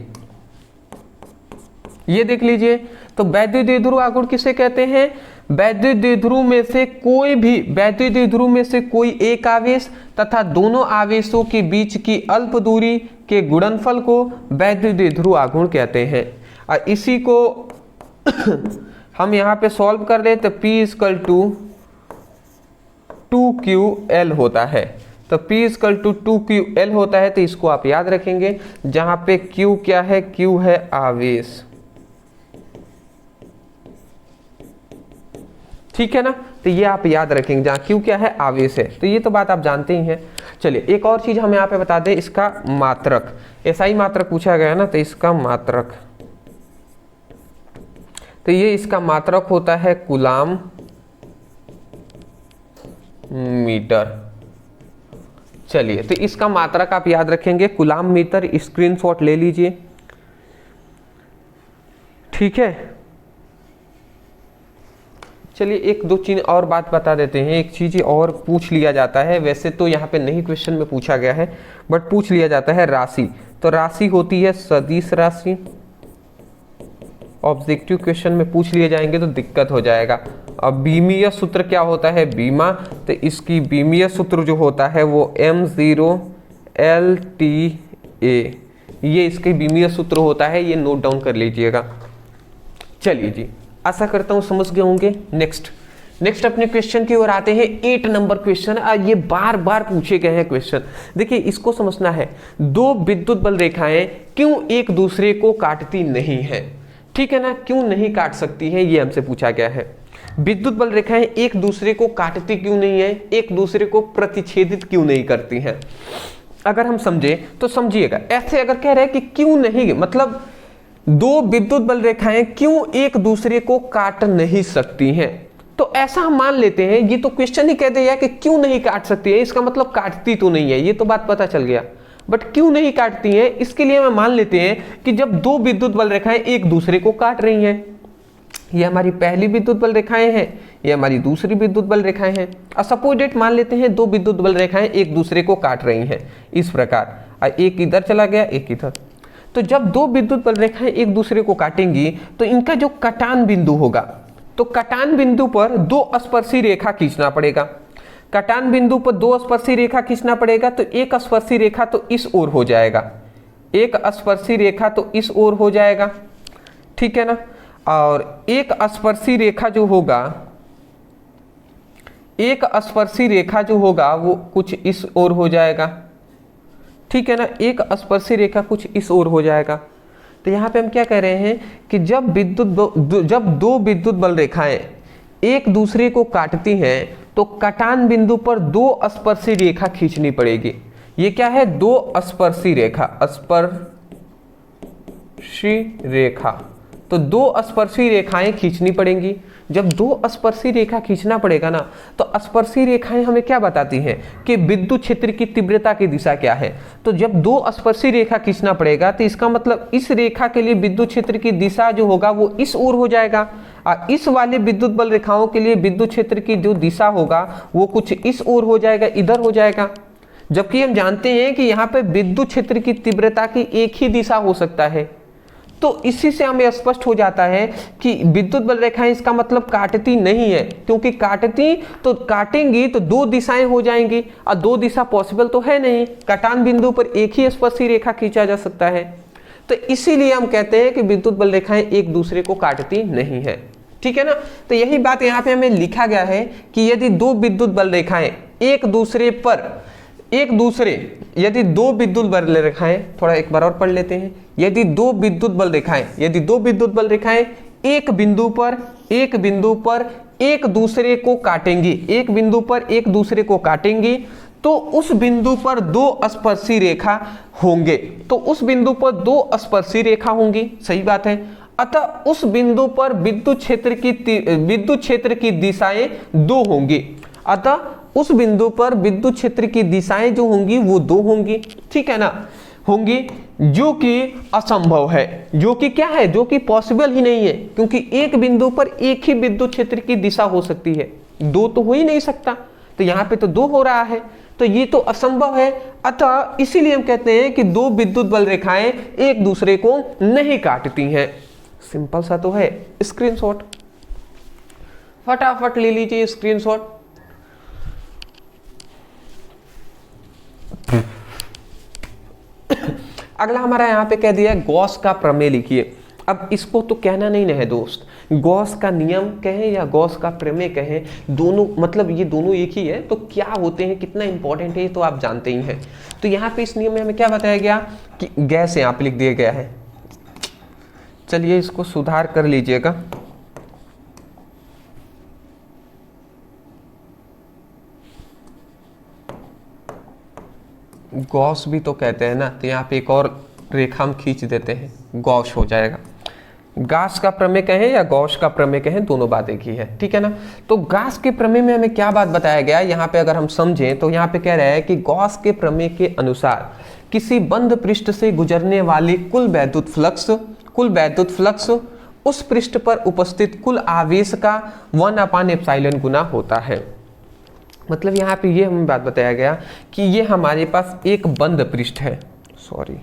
ये देख लीजिए। तो वैद्युत द्विध्रुव आघूर्ण किसे कहते हैं, वैद्युत द्विध्रुव में से कोई भी, वैद्युत द्विध्रुव में से कोई एक आवेश तथा दोनों आवेशों के बीच की अल्प दूरी के गुणनफल को वैद्युत द्विध्रुव आघूर्ण कहते हैं। और इसी को हम यहाँ पे सॉल्व कर ले तो P = 2QL होता है। तो P = 2QL होता है। तो इसको आप याद रखेंगे, जहां पे Q क्या है, Q है आवेश। ठीक है ना। तो ये आप याद रखेंगे, जहां Q क्या है, आवेश है। तो ये तो बात आप जानते ही हैं। चलिए एक और चीज हम यहाँ पे बता दें, इसका मात्रक, SI मात्रक पूछा गया ना, तो इसका मात्रक, तो ये इसका मात्रक होता है कूलाम मीटर। चलिए तो इसका मात्रक आप याद रखेंगे कूलाम मीटर, स्क्रीनशॉट ले लीजिए। ठीक है। चलिए एक दो चीज और बात बता देते हैं। एक चीज और पूछ लिया जाता है, वैसे तो यहाँ पे नहीं क्वेश्चन में पूछा गया है, बट पूछ लिया जाता है राशि। तो राशि होती है सदिश राशि। ऑब्जेक्टिव क्वेश्चन में पूछ लिए जाएंगे तो दिक्कत हो जाएगा। अब बीमीय सूत्र क्या होता है, बीमा, तो इसकी बीमीय सूत्र जो होता है वो M0LTA, ये इसके बीमीय सूत्र होता है, ये नोट डाउन कर लीजिएगा। चलिए जी, आशा करता हूँ समझ गए होंगे। नेक्स्ट अपने क्वेश्चन की ओर आते हैं। 8 नंबर क्वेश्चन, ये बार बार पूछे गए हैं क्वेश्चन। देखिए इसको समझना है, दो विद्युत बल रेखाएं क्यों एक दूसरे को काटती नहीं है। ठीक है ना, क्यों नहीं काट सकती है, ये हमसे पूछा गया है। विद्युत बल रेखाएं एक दूसरे को काटती क्यों नहीं है, एक दूसरे को प्रतिच्छेदित क्यों नहीं करती हैं। अगर हम समझे तो समझिएगा, ऐसे अगर कह रहे हैं कि क्यों नहीं, मतलब दो विद्युत बल रेखाएं क्यों एक दूसरे को काट नहीं सकती हैं, तो ऐसा हम मान लेते हैं, ये तो क्वेश्चन ही कह दिया कि क्यों नहीं काट सकती है, इसका मतलब काटती तो नहीं है, ये तो बात पता चल गया। बट क्यों नहीं काटती हैं, इसके लिए हम मान लेते हैं कि जब दो विद्युत बल रेखाएं एक दूसरे को काट रही हैं, ये हमारी पहली विद्युत बल रेखाएं हैं, ये हमारी दूसरी विद्युत बल रेखाएं हैं, और सपोज डेट मान लेते हैं दो विद्युत बल रेखाएं एक दूसरे को काट रही हैं इस प्रकार, और एक इधर चला गया एक इधर। तो जब दो विद्युत बल रेखाएं एक दूसरे को काटेंगी तो इनका जो कटान बिंदु होगा, तो कटान बिंदु पर दो स्पर्शी रेखा खींचना पड़ेगा। कटान बिंदु पर दो स्पर्शी रेखा खींचना पड़ेगा, तो एक स्पर्शी रेखा तो इस ओर हो जाएगा, एक स्पर्शी रेखा तो इस ओर हो जाएगा। ठीक है ना। और एक स्पर्शी रेखा जो होगा, एक स्पर्शी रेखा जो होगा वो कुछ इस ओर हो जाएगा। ठीक है ना, एक स्पर्शी रेखा कुछ इस ओर हो जाएगा। तो यहाँ पे हम क्या कह रहे हैं कि जब दो विद्युत बल रेखाएं एक दूसरे को काटती हैं तो कटान बिंदु पर दो स्पर्शी रेखा खींचनी पड़ेगी। ये क्या है, दो स्पर्शी रेखा, स्पर्शी रेखा, तो दो स्पर्शी रेखाएं खींचनी पड़ेंगी। जब दो स्पर्शी रेखा खींचना पड़ेगा ना, तो स्पर्शी रेखाएं हमें क्या बताती हैं कि विद्युत क्षेत्र की तीव्रता की दिशा क्या है। तो जब दो स्पर्शी रेखा खींचना पड़ेगा तो इसका मतलब इस रेखा के लिए विद्युत क्षेत्र की दिशा जो होगा वो इस ओर हो जाएगा, और इस वाले विद्युत बल रेखाओं के लिए विद्युत क्षेत्र की जो दिशा होगा वो कुछ इस ओर हो जाएगा, इधर हो जाएगा। जबकि हम जानते हैं कि यहाँ पे विद्युत क्षेत्र की तीव्रता की एक ही दिशा हो सकता है। तो इसी से हमें स्पष्ट हो जाता है कि विद्युत बल रेखाएं इसका मतलब काटती नहीं है, क्योंकि काटेंगी तो दो दिशाएं हो जाएंगी, और दो दिशा पॉसिबल तो है नहीं, कटान बिंदु पर एक ही स्पर्शी रेखा खींचा जा सकता है। तो इसीलिए हम कहते हैं कि विद्युत बल रेखाएं एक दूसरे को काटती नहीं है। ठीक है ना। तो यही बात यहाँ पे हमें लिखा गया है कि यदि दो विद्युत बल रेखाएं एक दूसरे पर एक दूसरे, यदि दो विद्युत बल रेखाएं, थोड़ा एक बार और पढ़ लेते हैं, यदि दो विद्युत बल रेखाएं, यदि दो विद्युत बल रेखाएं एक बिंदु पर एक दूसरे को काटेंगी, एक बिंदु पर एक दूसरे को काटेंगी, तो उस बिंदु पर दो स्पर्शी रेखा होंगे, तो उस बिंदु पर दो स्पर्शी रेखा होंगी, सही बात है। अतः उस बिंदु पर विद्युत क्षेत्र की दिशाएं दो होंगी, अतः उस बिंदु पर विद्युत क्षेत्र की दिशाएं जो होंगी वो दो होंगी, ठीक है ना, होंगी, जो कि असंभव है, जो कि क्या है, जो कि पॉसिबल ही नहीं है, क्योंकि एक बिंदु पर एक ही विद्युत क्षेत्र की दिशा हो सकती है, दो तो हो ही नहीं सकता, तो यहाँ पे तो दो हो रहा है, तो ये तो असंभव है। अतः इसीलिए हम कहते हैं कि दो विद्युत बल रेखाएं एक दूसरे को नहीं काटती हैं। सिंपल सा तो है। स्क्रीनशॉट फटाफट ले लीजिए, स्क्रीनशॉट। अगला हमारा यहाँ पे कह दिया है गॉस का प्रमेय लिखिए। अब इसको तो कहना नहीं है दोस्त, गॉस का नियम कहें या गॉस का प्रमेय कहें, दोनों मतलब ये दोनों एक ही है, तो क्या होते हैं, कितना इंपॉर्टेंट है ये तो आप जानते ही हैं। तो यहाँ पे इस नियम में हमें क्या बताया गया कि गैस यहाँ पे लिख दिया गया है, चलिए इसको सुधार कर लीजिएगा। गॉस भी तो कहते हैं ना, तो यहाँ पे एक और रेखा हम खींच देते हैं, गॉस हो जाएगा। गॉस का प्रमेय कहें या गॉस का प्रमेय कहें, दोनों बात एक ही है, ठीक है ना। तो गॉस के प्रमेय में हमें क्या बात बताया गया, यहाँ पे अगर हम समझें तो यहाँ पे कह रहा है कि गॉस के प्रमेय के अनुसार किसी बंद पृष्ठ से गुजरने वाली कुल वैद्युत फ्लक्स उस पृष्ठ पर उपस्थित कुल आवेश का 1/ε गुना होता है। मतलब यहाँ पे ये हमें बात बताया गया कि ये हमारे पास एक बंद पृष्ठ है, सॉरी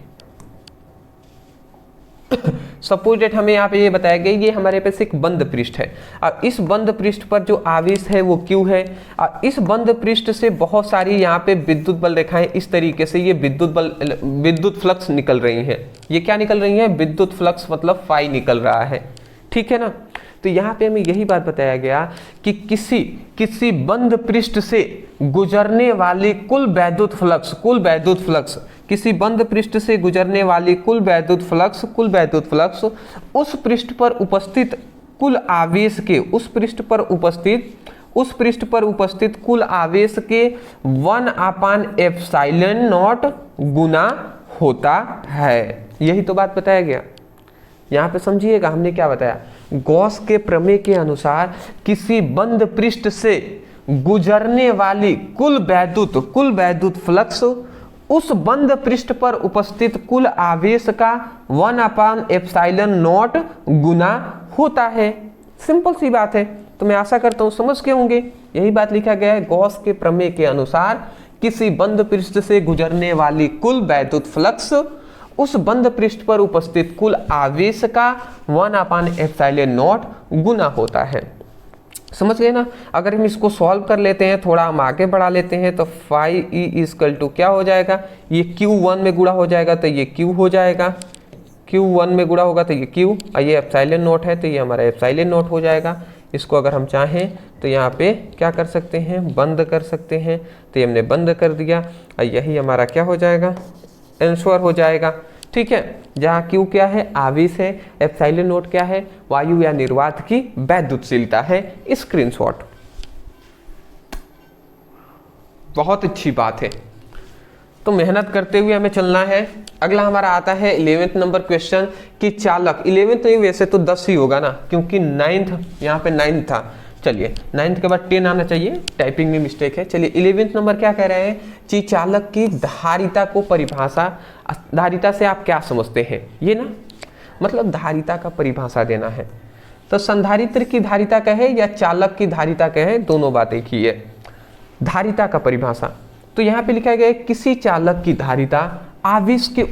सपोज डेट हमें यहाँ पे ये बताया गया ये हमारे पास एक बंद पृष्ठ है, और इस बंद पृष्ठ पर जो आवेश है वो Q है, और इस बंद पृष्ठ से बहुत सारी यहाँ पे विद्युत बल रेखाएं इस तरीके से ये विद्युत फ्लक्स निकल रही हैं। ये क्या निकल रही है, विद्युत फ्लक्स, मतलब फाई निकल रहा है, ठीक है ना। तो यहाँ पे हमें यही बात बताया गया कि किसी बंद पृष्ठ से गुजरने वाली कुल वैद्युत फ्लक्स किसी बंद पृष्ठ से गुजरने वाली कुल वैद्युत फ्लक्स उस पृष्ठ पर उपस्थित कुल आवेश के उस पृष्ठ पर उपस्थित कुल आवेश के 1/ε0 गुना होता है। यही तो बात बताया गया। यहाँ पे समझिएगा हमने क्या बताया, गॉस के प्रमेय के अनुसार किसी बंद पृष्ठ से गुजरने वाली कुल वैद्युत फ्लक्स उस बंद पृष्ठ पर उपस्थित कुल आवेश का 1/ε0 गुना होता है। सिंपल सी बात है, तो मैं आशा करता हूं समझ के होंगे। यही बात लिखा गया है, गॉस के प्रमेय के अनुसार किसी बंद पृष्ठ से गुजरने वाली कुल वैद्युत फ्लक्स उस बंद पृष्ठ पर उपस्थित कुल आवेश का 1/ε0 गुना होता है। समझ गए ना। अगर हम इसको सॉल्व कर लेते हैं, थोड़ा हम आगे बढ़ा लेते हैं, तो फाई ई इक्वल टू क्या हो जाएगा, ये Q1 में गुणा हो जाएगा तो ये Q हो जाएगा, Q1 में गुणा होगा तो ये Q, और ये ε0 है तो ये हमारा ε0 हो जाएगा। इसको अगर हम चाहें तो यहाँ पे क्या कर सकते हैं, बंद कर सकते हैं, तो ये हमने बंद कर दिया, और यही हमारा क्या हो जाएगा, आंसर हो जाएगा, ठीक है। जहाँ Q क्या है, आवेश है, ε0 क्या है, वायु या निर्वात की वैद्युतशीलता है। स्क्रीनशॉट। बहुत अच्छी बात है, तो मेहनत करते हुए हमें चलना है। अगला हमारा आता है 11th नंबर क्वेश्चन कि चालक, 11th नहीं वैसे तो 10 ही होगा ना, क्योंकि 9th यहाँ पे 9 था। चलिए 9th के बाद 10 आना चाहिए, टाइपिंग में मिस्टेक है। चलिए 11th नंबर क्या कह रहे हैं कि चालक की धारिता को परिभाषा, धारिता से आप क्या समझते हैं, ये ना मतलब धारिता का परिभाषा देना है। तो संधारित्र की धारिता कहे या चालक की धारिता कहे, दोनों बात एक ही है। धारिता का परिभाषा, तो यहाँ पे लिखा गया है किसी चालक की धारिता आवेश के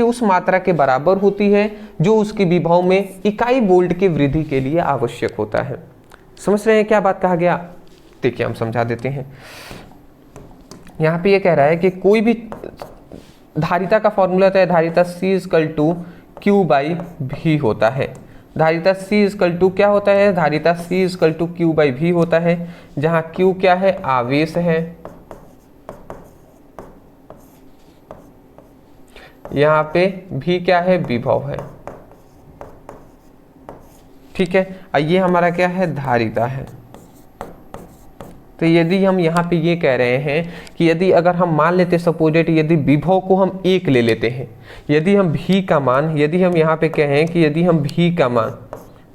उस मात्रा के बराबर होती है जो उसकी विभव में इकाई वोल्ट की वृद्धि के लिए आवश्यक होता है। समझ रहे हैं क्या बात कहा गया, देखिए हम समझा देते हैं। यहाँ पे ये कह रहा है कि कोई भी धारिता का फॉर्मूला होता है, धारिता C/Q/V होता है। धारिता C क्या होता है, धारिता C Q/V होता है, जहाँ Q क्या है, आवेश है, यहाँ पे भी क्या है, विभव है। ठीक है, और ये हमारा क्या है, धारिता है। तो यदि हम यहाँ पे ये कह रहे हैं कि यदि अगर हम मान लेते सपोजेट, यदि विभव को हम 1 ले लेते हैं, यदि हम भी का मान, यदि हम यहाँ पे कहें कि यदि हम भी का मान,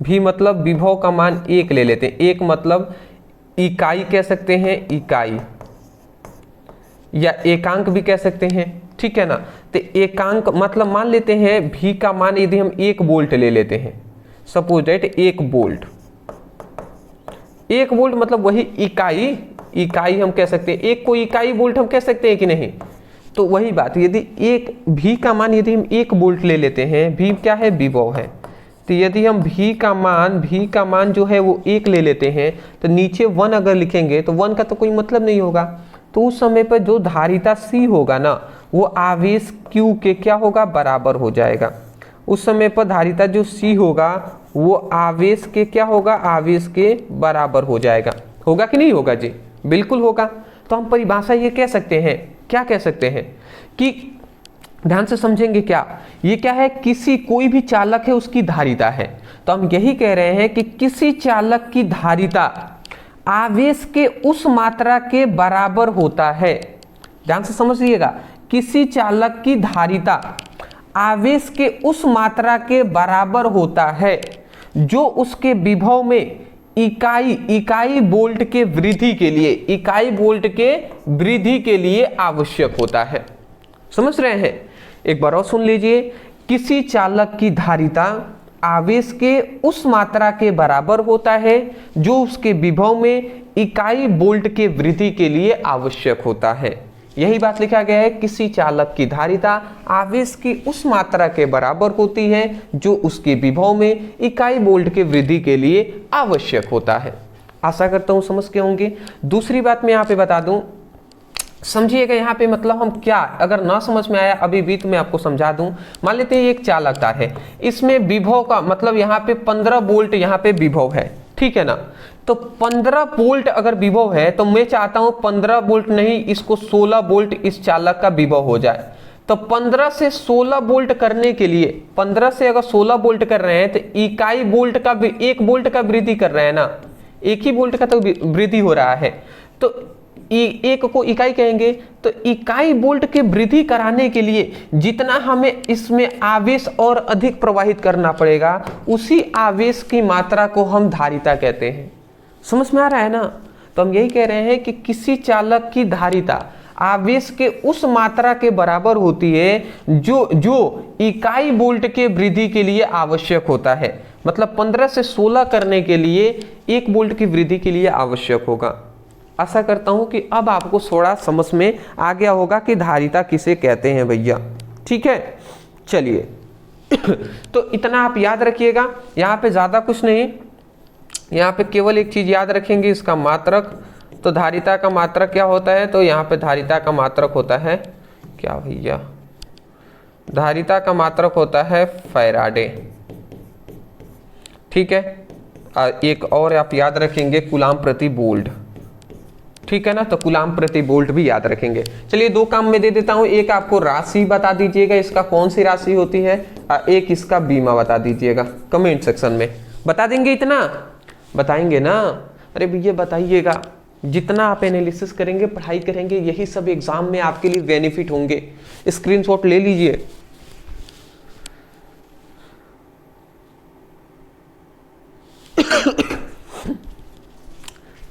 भी मतलब विभव का मान 1 ले लेते हैं, 1 मतलब इकाई कह सकते हैं, इकाई या एकांक भी कह सकते हैं। ठीक है ना, तो एकांक मतलब मान लेते हैं भी का मान यदि हम 1 वोल्ट ले लेते हैं, सपोज दैट 1 वोल्ट, 1 वोल्ट मतलब वही इकाई हम कह सकते हैं, एक को इकाई वोल्ट हम कह सकते हैं कि नहीं। तो वही बात, यदि एक भी का मान यदि हम 1 वोल्ट ले लेते हैं, भी क्या है, विभव है, तो यदि हम भी का मान जो है वो 1 ले लेते हैं, तो नीचे 1 अगर लिखेंगे तो 1 का तो कोई मतलब नहीं होगा। तो उस समय पर जो धारिता C होगा ना, वो आवेश Q के क्या होगा, बराबर हो जाएगा। उस समय पर धारिता जो C होगा वो आवेश के क्या होगा, आवेश के बराबर हो जाएगा। होगा कि नहीं होगा जी, बिल्कुल होगा। तो हम परिभाषा ये कह सकते हैं, क्या कह सकते हैं कि ध्यान से समझेंगे क्या, ये क्या है, किसी कोई भी चालक है उसकी धारिता है। तो हम यही कह रहे हैं कि किसी चालक की धारिता आवेश के उस मात्रा के बराबर होता है। ध्यान से समझिएगा, किसी चालक की धारिता आवेश के उस मात्रा के बराबर होता है जो उसके विभव में इकाई वोल्ट के वृद्धि के लिए, इकाई वोल्ट के वृद्धि के लिए आवश्यक होता है। समझ रहे हैं, एक बार और सुन लीजिए, किसी चालक की धारिता आवेश के उस मात्रा के बराबर होता है जो उसके विभव में इकाई वोल्ट के वृद्धि के लिए आवश्यक होता है। यही बात लिखा गया है, किसी चालक की धारिता आवेश की उस मात्रा के बराबर होती है जो उसके विभव में इकाई वोल्ट के वृद्धि के लिए आवश्यक होता है। आशा करता हूं समझ के होंगे। दूसरी बात मैं यहाँ पे बता दूं, समझिएगा यहाँ पे मतलब हम क्या, अगर ना समझ में आया अभी भी तो मैं आपको समझा दूं। मान लेते हैं एक चालक तार है, इसमें विभव का मतलब यहाँ पे 15 वोल्ट यहाँ पे विभव है। ठीक है ना, तो 15 वोल्ट अगर विभव है तो मैं चाहता हूं 15 वोल्ट नहीं, इसको 16 वोल्ट इस चालक का विभव हो जाए। तो 15 से 16 वोल्ट करने के लिए, 15 से अगर 16 वोल्ट कर रहे हैं तो इकाई वोल्ट का 1 वोल्ट का वृद्धि कर रहे हैं ना, 1 ही वोल्ट का तो वृद्धि हो रहा है। तो एक को इकाई कहेंगे, तो इकाई वोल्ट के वृद्धि कराने के लिए जितना हमें इसमें आवेश और अधिक प्रवाहित करना पड़ेगा, उसी आवेश की मात्रा को हम धारिता कहते हैं। समझ में आ रहा है ना। तो हम यही कह रहे हैं कि किसी चालक की धारिता आवेश के उस मात्रा के बराबर होती है जो इकाई वोल्ट के वृद्धि के लिए आवश्यक होता है। मतलब 15 से 16 करने के लिए 1 वोल्ट की वृद्धि के लिए आवश्यक होगा। आशा करता हूं कि अब आपको थोड़ा समझ में आ गया होगा कि धारिता किसे कहते हैं भैया। ठीक है, चलिए तो इतना आप याद रखिएगा, यहाँ पे ज्यादा कुछ नहीं, यहाँ पे केवल एक चीज याद रखेंगे, इसका मात्रक। तो धारिता का मात्रक क्या होता है, तो यहाँ पे धारिता का मात्रक होता है क्या भैया, धारिता का मात्रक होता है फैराडे। ठीक है, एक और आप याद रखेंगे कूलाम प्रति वोल्ट। ठीक है ना, तो कूलाम प्रति वोल्ट भी याद रखेंगे। चलिए 2 काम में दे देता हूं, एक आपको राशि बता दीजिएगा इसका कौन सी राशि होती है, एक इसका बीमा बता दीजिएगा कमेंट सेक्शन में। बता देंगे इतना, बताएंगे ना, अरे भैया बताइएगा। जितना आप एनालिसिस करेंगे, पढ़ाई करेंगे, यही सब एग्जाम में आपके लिए बेनिफिट होंगे। स्क्रीनशॉट ले लीजिए।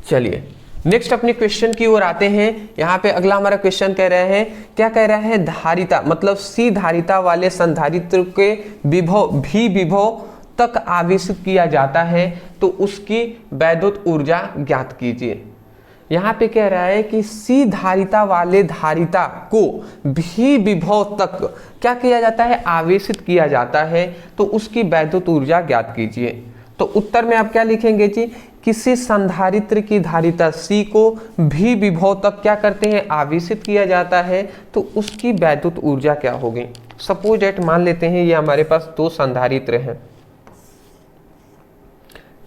चलिए नेक्स्ट अपने क्वेश्चन की ओर आते हैं। यहाँ पे अगला हमारा क्वेश्चन कह रहे हैं, क्या कह रहा है, धारिता मतलब C धारिता वाले संधारित्र के विभव तक आवेशित किया जाता है तो उसकी वैद्युत ऊर्जा ज्ञात कीजिए। यहाँ पे कह रहा है कि C धारिता वाले धारिता को भी विभव तक क्या किया जाता है, आवेशित किया जाता है, तो उसकी वैद्युत ऊर्जा ज्ञात कीजिए। तो उत्तर में आप क्या लिखेंगे जी, किसी संधारित्र की धारिता C को भी विभव तक क्या करते हैं, आवेशित किया जाता है, तो उसकी वैद्युत ऊर्जा क्या होगी। सपोज एट मान लेते हैं ये हमारे पास 2 संधारित्र हैं।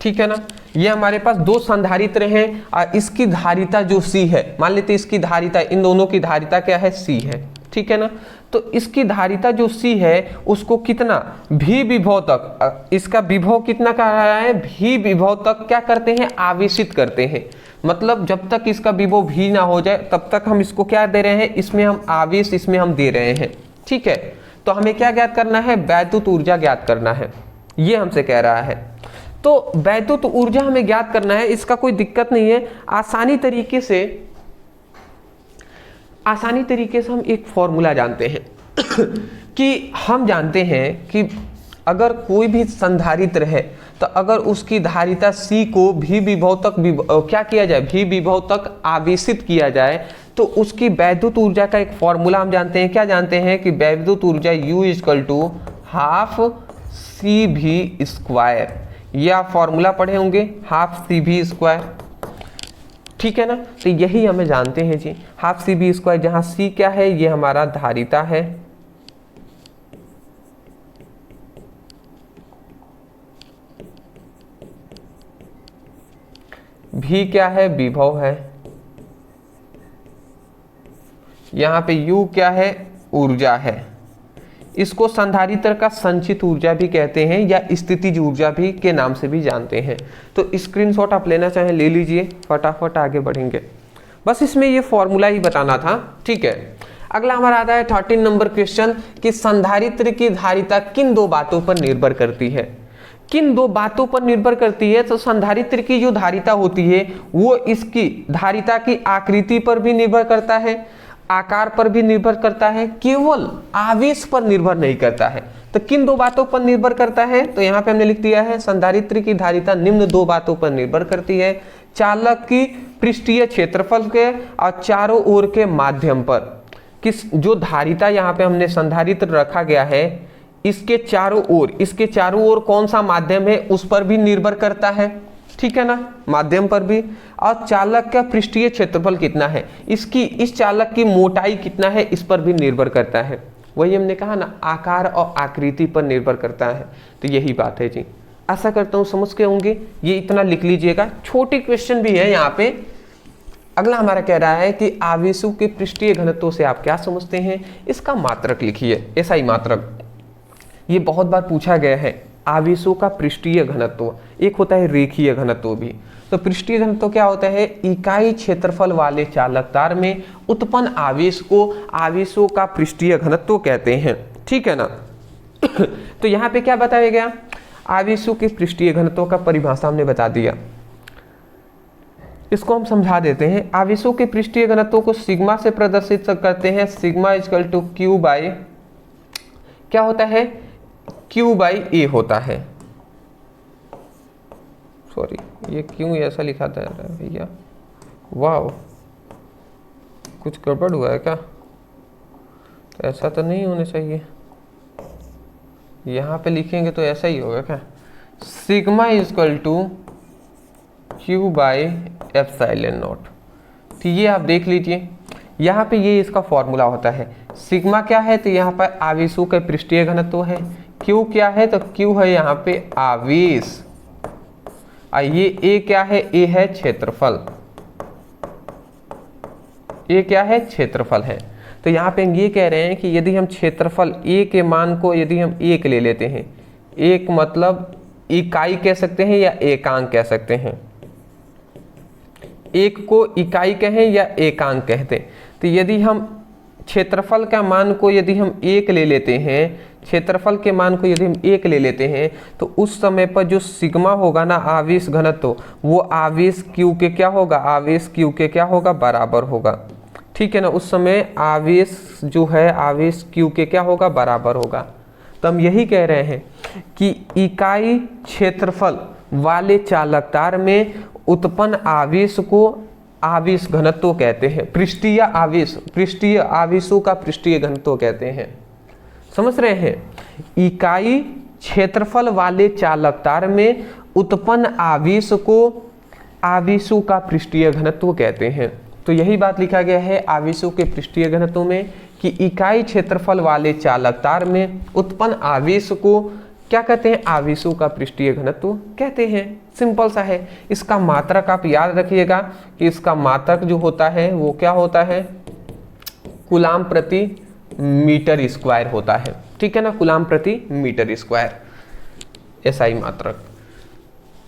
ठीक है ना, ये हमारे पास 2 संधारित्र हैं और इसकी धारिता जो C है, मान लेते हैं इसकी धारिता, इन दोनों की धारिता क्या है, C है। ठीक है ना। तो इसकी धारिता जो C है उसको कितना भी विभव तक, इसका विभव कितना कह रहा है, भी विभव तक क्या करते हैं, आवेशित करते हैं। मतलब जब तक इसका विभव भी ना हो जाए तब तक हम इसको क्या दे रहे हैं, इसमें हम आवेश इसमें हम दे रहे हैं। ठीक है, तो हमें क्या ज्ञात करना है, वैद्युत ऊर्जा ज्ञात करना है, ये हमसे कह रहा है। तो वैद्युत ऊर्जा हमें ज्ञात करना है, इसका कोई दिक्कत नहीं है। आसानी तरीके से हम एक फॉर्मूला जानते हैं कि हम जानते हैं कि अगर कोई भी संधारित्र है तो अगर उसकी धारिता C को भी विभव तक क्या किया जाए, भी विभव तक आवेशित किया जाए तो उसकी वैद्युत ऊर्जा का एक फॉर्मूला हम जानते हैं। क्या जानते हैं कि वैद्युत ऊर्जा U = ½ CV²। ये आप फॉर्मूला पढ़े होंगे, ½ CV²। ठीक है ना, तो यही हमें जानते हैं जी, ½ CV², जहां C क्या है, ये हमारा धारिता है, भी क्या है, विभव है, यहाँ पे U क्या है, ऊर्जा है। इसको संधारित्र का संचित ऊर्जा भी कहते हैं या स्थितिज ऊर्जा भी के नाम से भी जानते हैं। तो स्क्रीनशॉट आप लेना चाहें ले लीजिए, फटाफट आगे बढ़ेंगे। बस इसमें ये फॉर्मूला ही बताना था। ठीक है, अगला हमारा आता है 13 नंबर क्वेश्चन कि संधारित्र की धारिता किन दो बातों पर निर्भर करती है। किन दो बातों पर निर्भर करती है, तो संधारित्र की जो धारिता होती है वो इसकी धारिता की आकृति पर भी निर्भर करता है, आकार पर भी निर्भर करता है, केवल आवेश पर निर्भर नहीं करता है। तो किन दो बातों पर निर्भर करता है, तो यहाँ पे हमने लिख दिया है संधारित्र की धारिता निम्न दो बातों पर निर्भर करती है, चालक की पृष्ठीय क्षेत्रफल के और चारों ओर के माध्यम पर। किस जो धारिता यहाँ पे हमने संधारित्र रखा गया है इसके चारों ओर कौन सा माध्यम है उस पर भी निर्भर करता है। ठीक है ना, माध्यम पर भी। और चालक का पृष्ठीय क्षेत्रफल कितना है, इस चालक की मोटाई कितना है, इस पर भी निर्भर करता है। वही हमने कहा ना, आकार और आकृति पर निर्भर करता है। तो यही बात है जी, आशा करता हूँ समझ के होंगे। ये इतना लिख लीजिएगा, छोटी क्वेश्चन भी है यहाँ पे। अगला हमारा कह रहा है कि आवेशों के पृष्ठीय घनत्व से आप क्या समझते हैं, इसका मात्रक लिखिए। SI मात्रक ये बहुत बार पूछा गया है। आवेशों का पृष्ठीय घनत्व, एक होता है रेखीय घनत्व भी। तो पृष्ठीय घनत्व क्या होता है, इकाई क्षेत्रफल वाले चालक तार में उत्पन्न आवेश को आवेशों का पृष्ठीय घनत्व कहते हैं। ठीक है ना। तो यहाँ पे क्या बताया गया, आवेशों के पृष्ठीय घनत्व का परिभाषा हमने बता दिया, इसको हम समझा देते हैं। आवेशों के पृष्ठीय घनत्व को सिग्मा से प्रदर्शित करते हैं। सिग्मा = Q बाई क्या होता है, Q/A होता है। सॉरी, ये क्यों ऐसा लिखा था भैया, वाह कुछ गड़बड़ हुआ है क्या, तो ऐसा तो नहीं होना चाहिए। यहाँ पे लिखेंगे तो ऐसा ही होगा क्या, सिग्मा = Q/ε0। तो ये आप देख लीजिए, यहाँ पे ये इसका फॉर्मूला होता है। सिग्मा क्या है, तो यहाँ पर आवेशों का पृष्ठीय घनत्व है। Q क्या है, तो Q है यहाँ पे आवेश, और ये A क्या है, A है क्षेत्रफल। A क्या है, क्षेत्रफल है। तो यहाँ पे हम ये कह रहे हैं कि यदि हम क्षेत्रफल A के मान को यदि हम 1 ले लेते हैं, 1 मतलब इकाई कह सकते हैं या एकांक कह सकते हैं, 1 को इकाई कहें या एकांक कहते हैं। तो यदि हम क्षेत्रफल का मान को यदि हम 1 ले लेते हैं, क्षेत्रफल के मान को यदि हम 1 ले लेते हैं, तो उस समय पर जो सिग्मा होगा ना, आवेश घनत्व, वो आवेश Q के क्या होगा, आवेश Q के क्या होगा, बराबर होगा। ठीक है ना, उस समय आवेश जो है आवेश Q के क्या होगा, बराबर होगा। तो हम यही कह रहे हैं कि इकाई क्षेत्रफल वाले चालक तार में उत्पन्न आवेश को आवेश घनत्व कहते हैं। पृष्ठीय आवेशों का पृष्ठीय घनत्व कहते हैं। समझ रहे हैं, इकाई क्षेत्रफल वाले चालक तार में उत्पन्न आवेश को आवेशों का पृष्ठीय घनत्व कहते हैं। तो यही बात लिखा गया है आवेशों के पृष्ठीय घनत्व में कि इकाई क्षेत्रफल वाले चालक तार में उत्पन्न आवेश को क्या कहते हैं, आवेशों का पृष्ठीय घनत्व कहते हैं। सिंपल सा है। इसका मात्रक आप याद रखिएगा कि इसका मात्रक जो होता है वो क्या होता है, कूलाम प्रति मीटर स्क्वायर होता है, ठीक है ना, कूलाम प्रति मीटर स्क्वायर, एसआई मात्रक।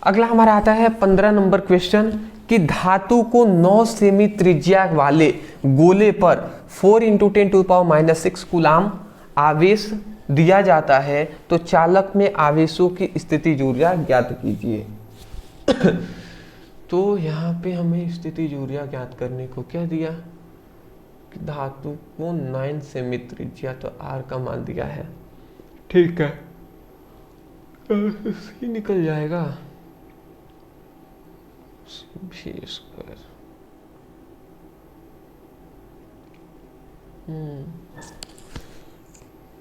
अगला हमारा आता है 15 नंबर क्वेश्चन कि धातु को 9 सेमी त्रिज्या वाले गोले पर 4 × 10⁻⁻6 कूलाम आवेश दिया जाता है, तो चालक में आवेशों की स्थितिज ऊर्जा ज्ञात कीजिए। तो यहाँ पे हमें स्थितिज ऊर्जा ज्ञात करने को क्या दिया कि धातु को 9 सेमी त्रिज्या, तो आर का मान दिया है, ठीक है, सी निकल जाएगा भी स्क्वायर।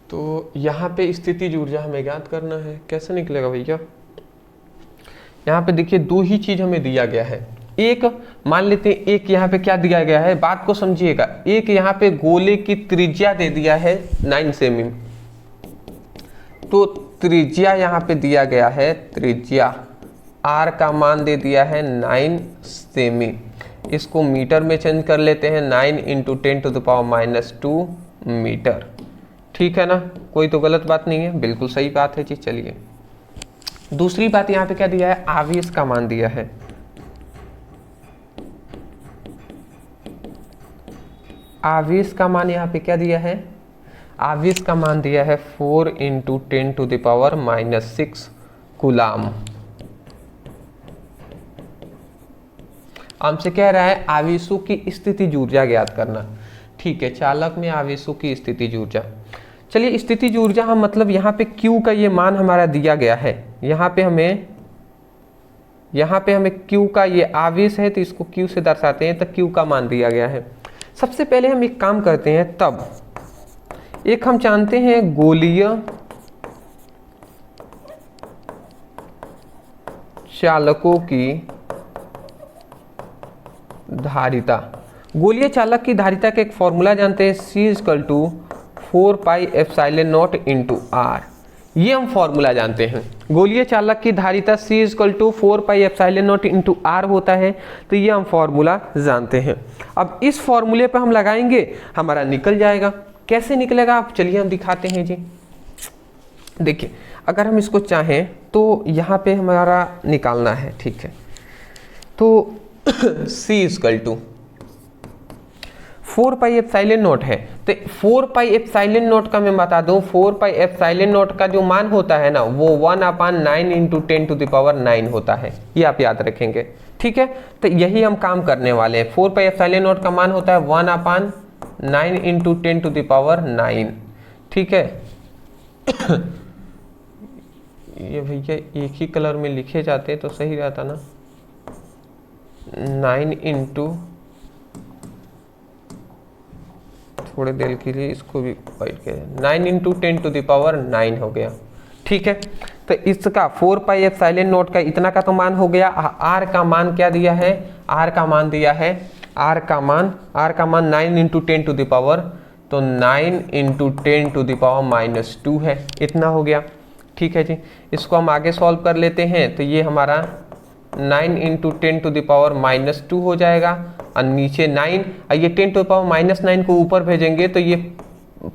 तो यहाँ पे स्थितिज ऊर्जा हमें ज्ञात करना है, कैसे निकलेगा भैया? यहाँ पे देखिए दो ही चीज हमें दिया गया है। एक मान लेते हैं, एक यहाँ पे क्या दिया गया है, बात को समझिएगा। एक यहाँ पे गोले की त्रिज्या दे दिया है 9 सेमी, तो त्रिज्या यहाँ पे दिया गया है, त्रिज्या आर का मान दे दिया है 9 सेमी। इसको मीटर में चेंज कर लेते हैं, 9 × 10⁻⁻2 मीटर, ठीक है ना, कोई तो गलत बात नहीं है, बिल्कुल सही बात है जी। चलिए दूसरी बात यहाँ पे क्या दिया है, आवेश का मान दिया है। आवेश का मान यहाँ पे क्या दिया है, आवेश का मान दिया है 4 × 10⁻⁻6 कूलाम। हमसे कह रहा है आवेशों की स्थितिज ऊर्जा ज्ञात करना, ठीक है, चालक में आवेशों की स्थितिज ऊर्जा। चलिए स्थितिज ऊर्जा हम मतलब यहाँ पे Q का ये मान हमारा दिया गया है, यहाँ पे हमें Q का ये आवेश है तो इसको Q से दर्शाते हैं, तो Q का मान दिया गया है। सबसे पहले हम एक काम करते हैं, तब एक हम जानते हैं गोलीय चालकों की धारिता। गोलीय चालक की धारिता का एक फॉर्मूला जानते हैं, C = 4πε0 × R। ये हम फॉर्मूला जानते हैं, गोलीय चालक की धारिता C = 4πε0 × R होता है, तो ये हम फॉर्मूला जानते हैं। अब इस फॉर्मूले पे हम लगाएंगे, हमारा निकल जाएगा। कैसे निकलेगा आप चलिए हम दिखाते हैं जी। देखिए अगर हम इसको चाहें तो यहाँ पे हमारा निकालना है, ठीक है, तो C = 4πε0 है, तो 4πε0 का मैं बता दूं, 4πε0 का जो मान होता है ना, वो 1/9 × 10⁻9 होता है, ये आप याद रखेंगे, ठीक है। तो यही हम काम करने वाले हैं। 4πε0 का मान होता है 1/9 × 10⁻9, ठीक है। ये भैया एक ही कलर में लिखे जाते तो सही रहता ना, 9 × थोड़े देर के लिए इसको भी वाइट किया, 9 × 10⁻9 हो गया, ठीक है। तो इसका 4πε0 का इतना का तो मान हो गया। आर का मान क्या दिया है, आर का मान दिया है, आर का मान 9 × 10⁻, तो 9 × 10⁻2 है, इतना हो गया, ठीक है जी। इसको हम आगे सॉल्व कर लेते हैं, तो ये हमारा 9 × 10⁻2 हो जाएगा, और नीचे 9, और ये 10⁻9 को ऊपर भेजेंगे तो ये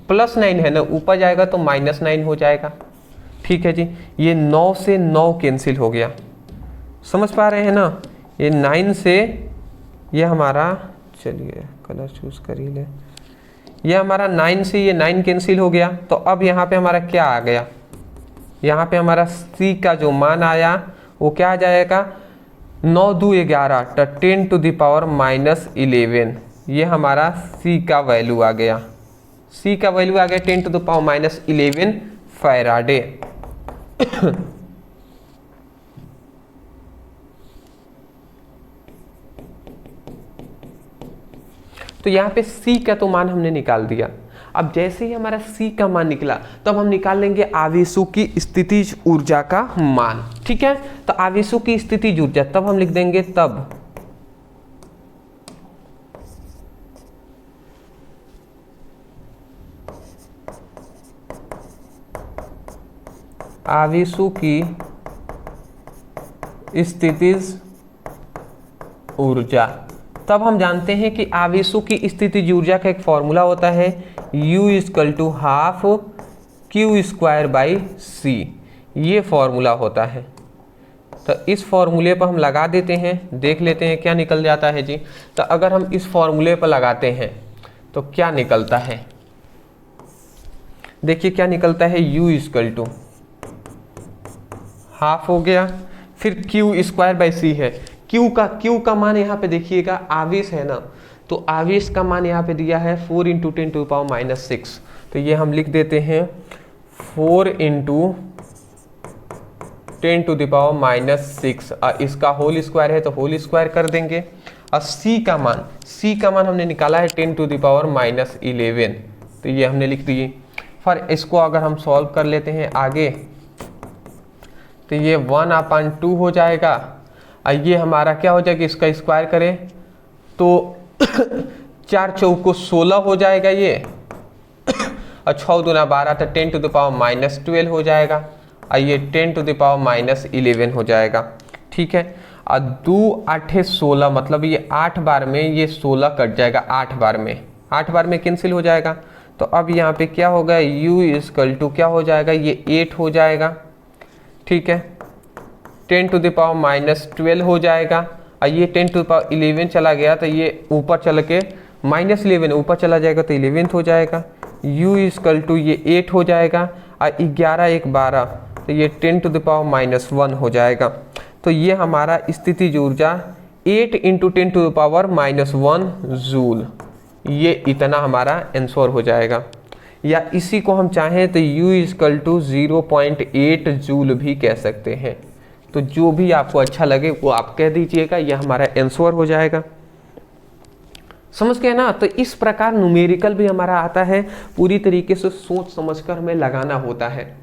+9 है ना, ऊपर जाएगा तो -9 हो जाएगा, ठीक है जी। ये 9 से 9 कैंसिल हो गया, समझ पा रहे हैं ना, ये 9 से ये हमारा, चलिए कलर चूज कर ही ले, ये हमारा 9 से ये 9 कैंसिल हो गया। तो अब यहाँ पे हमारा क्या आ गया, यहाँ पे हमारा C का जो मान आया वो क्या आ जाएगा, 9 × 2 = 11, तो 10⁻11, ये हमारा C का वैल्यू आ गया, C का वैल्यू आ गया 10⁻11 फैराडे। तो यहाँ पे C का तो मान हमने निकाल दिया। अब जैसे ही हमारा C का मान निकला, तब हम निकाल लेंगे आवेशों की स्थितिज ऊर्जा का मान, ठीक है। तो आवेशों की स्थितिज ऊर्जा, तब हम लिख देंगे, तब आवेशों की स्थितिज ऊर्जा, तब हम जानते हैं कि आवेशों की स्थितिज ऊर्जा का एक फॉर्मूला होता है U = हाफ Q²/c, ये फॉर्मूला होता है। तो इस फॉर्मूले पर हम लगा देते हैं, देख लेते हैं क्या निकल जाता है जी। तो अगर हम इस फॉर्मूले पर लगाते हैं तो क्या निकलता है, देखिए क्या निकलता है, U = हाफ हो गया, फिर Q²/c है। Q का मान यहाँ पे देखिएगा, आवेश है ना, तो आवेश का मान यहाँ पे दिया है 4 × 10⁻⁻⁶। तो ये हम लिख देते हैं 4 × 10⁻⁻�6, और इसका होल स्क्वायर है तो होल स्क्वायर कर देंगे। और C का मान हमने निकाला है 10⁻11, तो ये हमने लिख दिए। फिर इसको अगर हम सॉल्व कर लेते हैं आगे, तो ये 1/2 हो जाएगा, और ये हमारा क्या हो जाएगा, इसका स्क्वायर करें तो 4 चौको 16 हो जाएगा ये, और 6 दूना 12, तो 10⁻⁻12 हो जाएगा, और ये 10⁻11 हो जाएगा। ठीक है, और 2 8 16, मतलब ये 8 बार में ये 16 कट जाएगा, 8 बार में कैंसिल हो जाएगा। तो अब यहाँ पे क्या होगा, U = क्या हो जाएगा, ये 8 हो जाएगा। ठीक है, 10⁻12 हो जाएगा, और ये 10⁻11 चला गया तो ये ऊपर चल के -11 ऊपर चला जाएगा तो 11 हो जाएगा। U = ये 8 हो जाएगा, और 11 1 12, तो ये 10⁻⁻1 हो जाएगा। तो ये हमारा स्थितिज ऊर्जा 8 × 10⁻⁻1 जूल, ये इतना हमारा आंसर हो जाएगा। या इसी को हम चाहें तो U = 0.8 जूल भी कह सकते हैं। तो जो भी आपको अच्छा लगे वो आप कह दीजिएगा, यह हमारा आंसर हो जाएगा। समझ गए ना। तो इस प्रकार न्यूमेरिकल भी हमारा आता है, पूरी तरीके से सोच समझकर हमें लगाना होता है।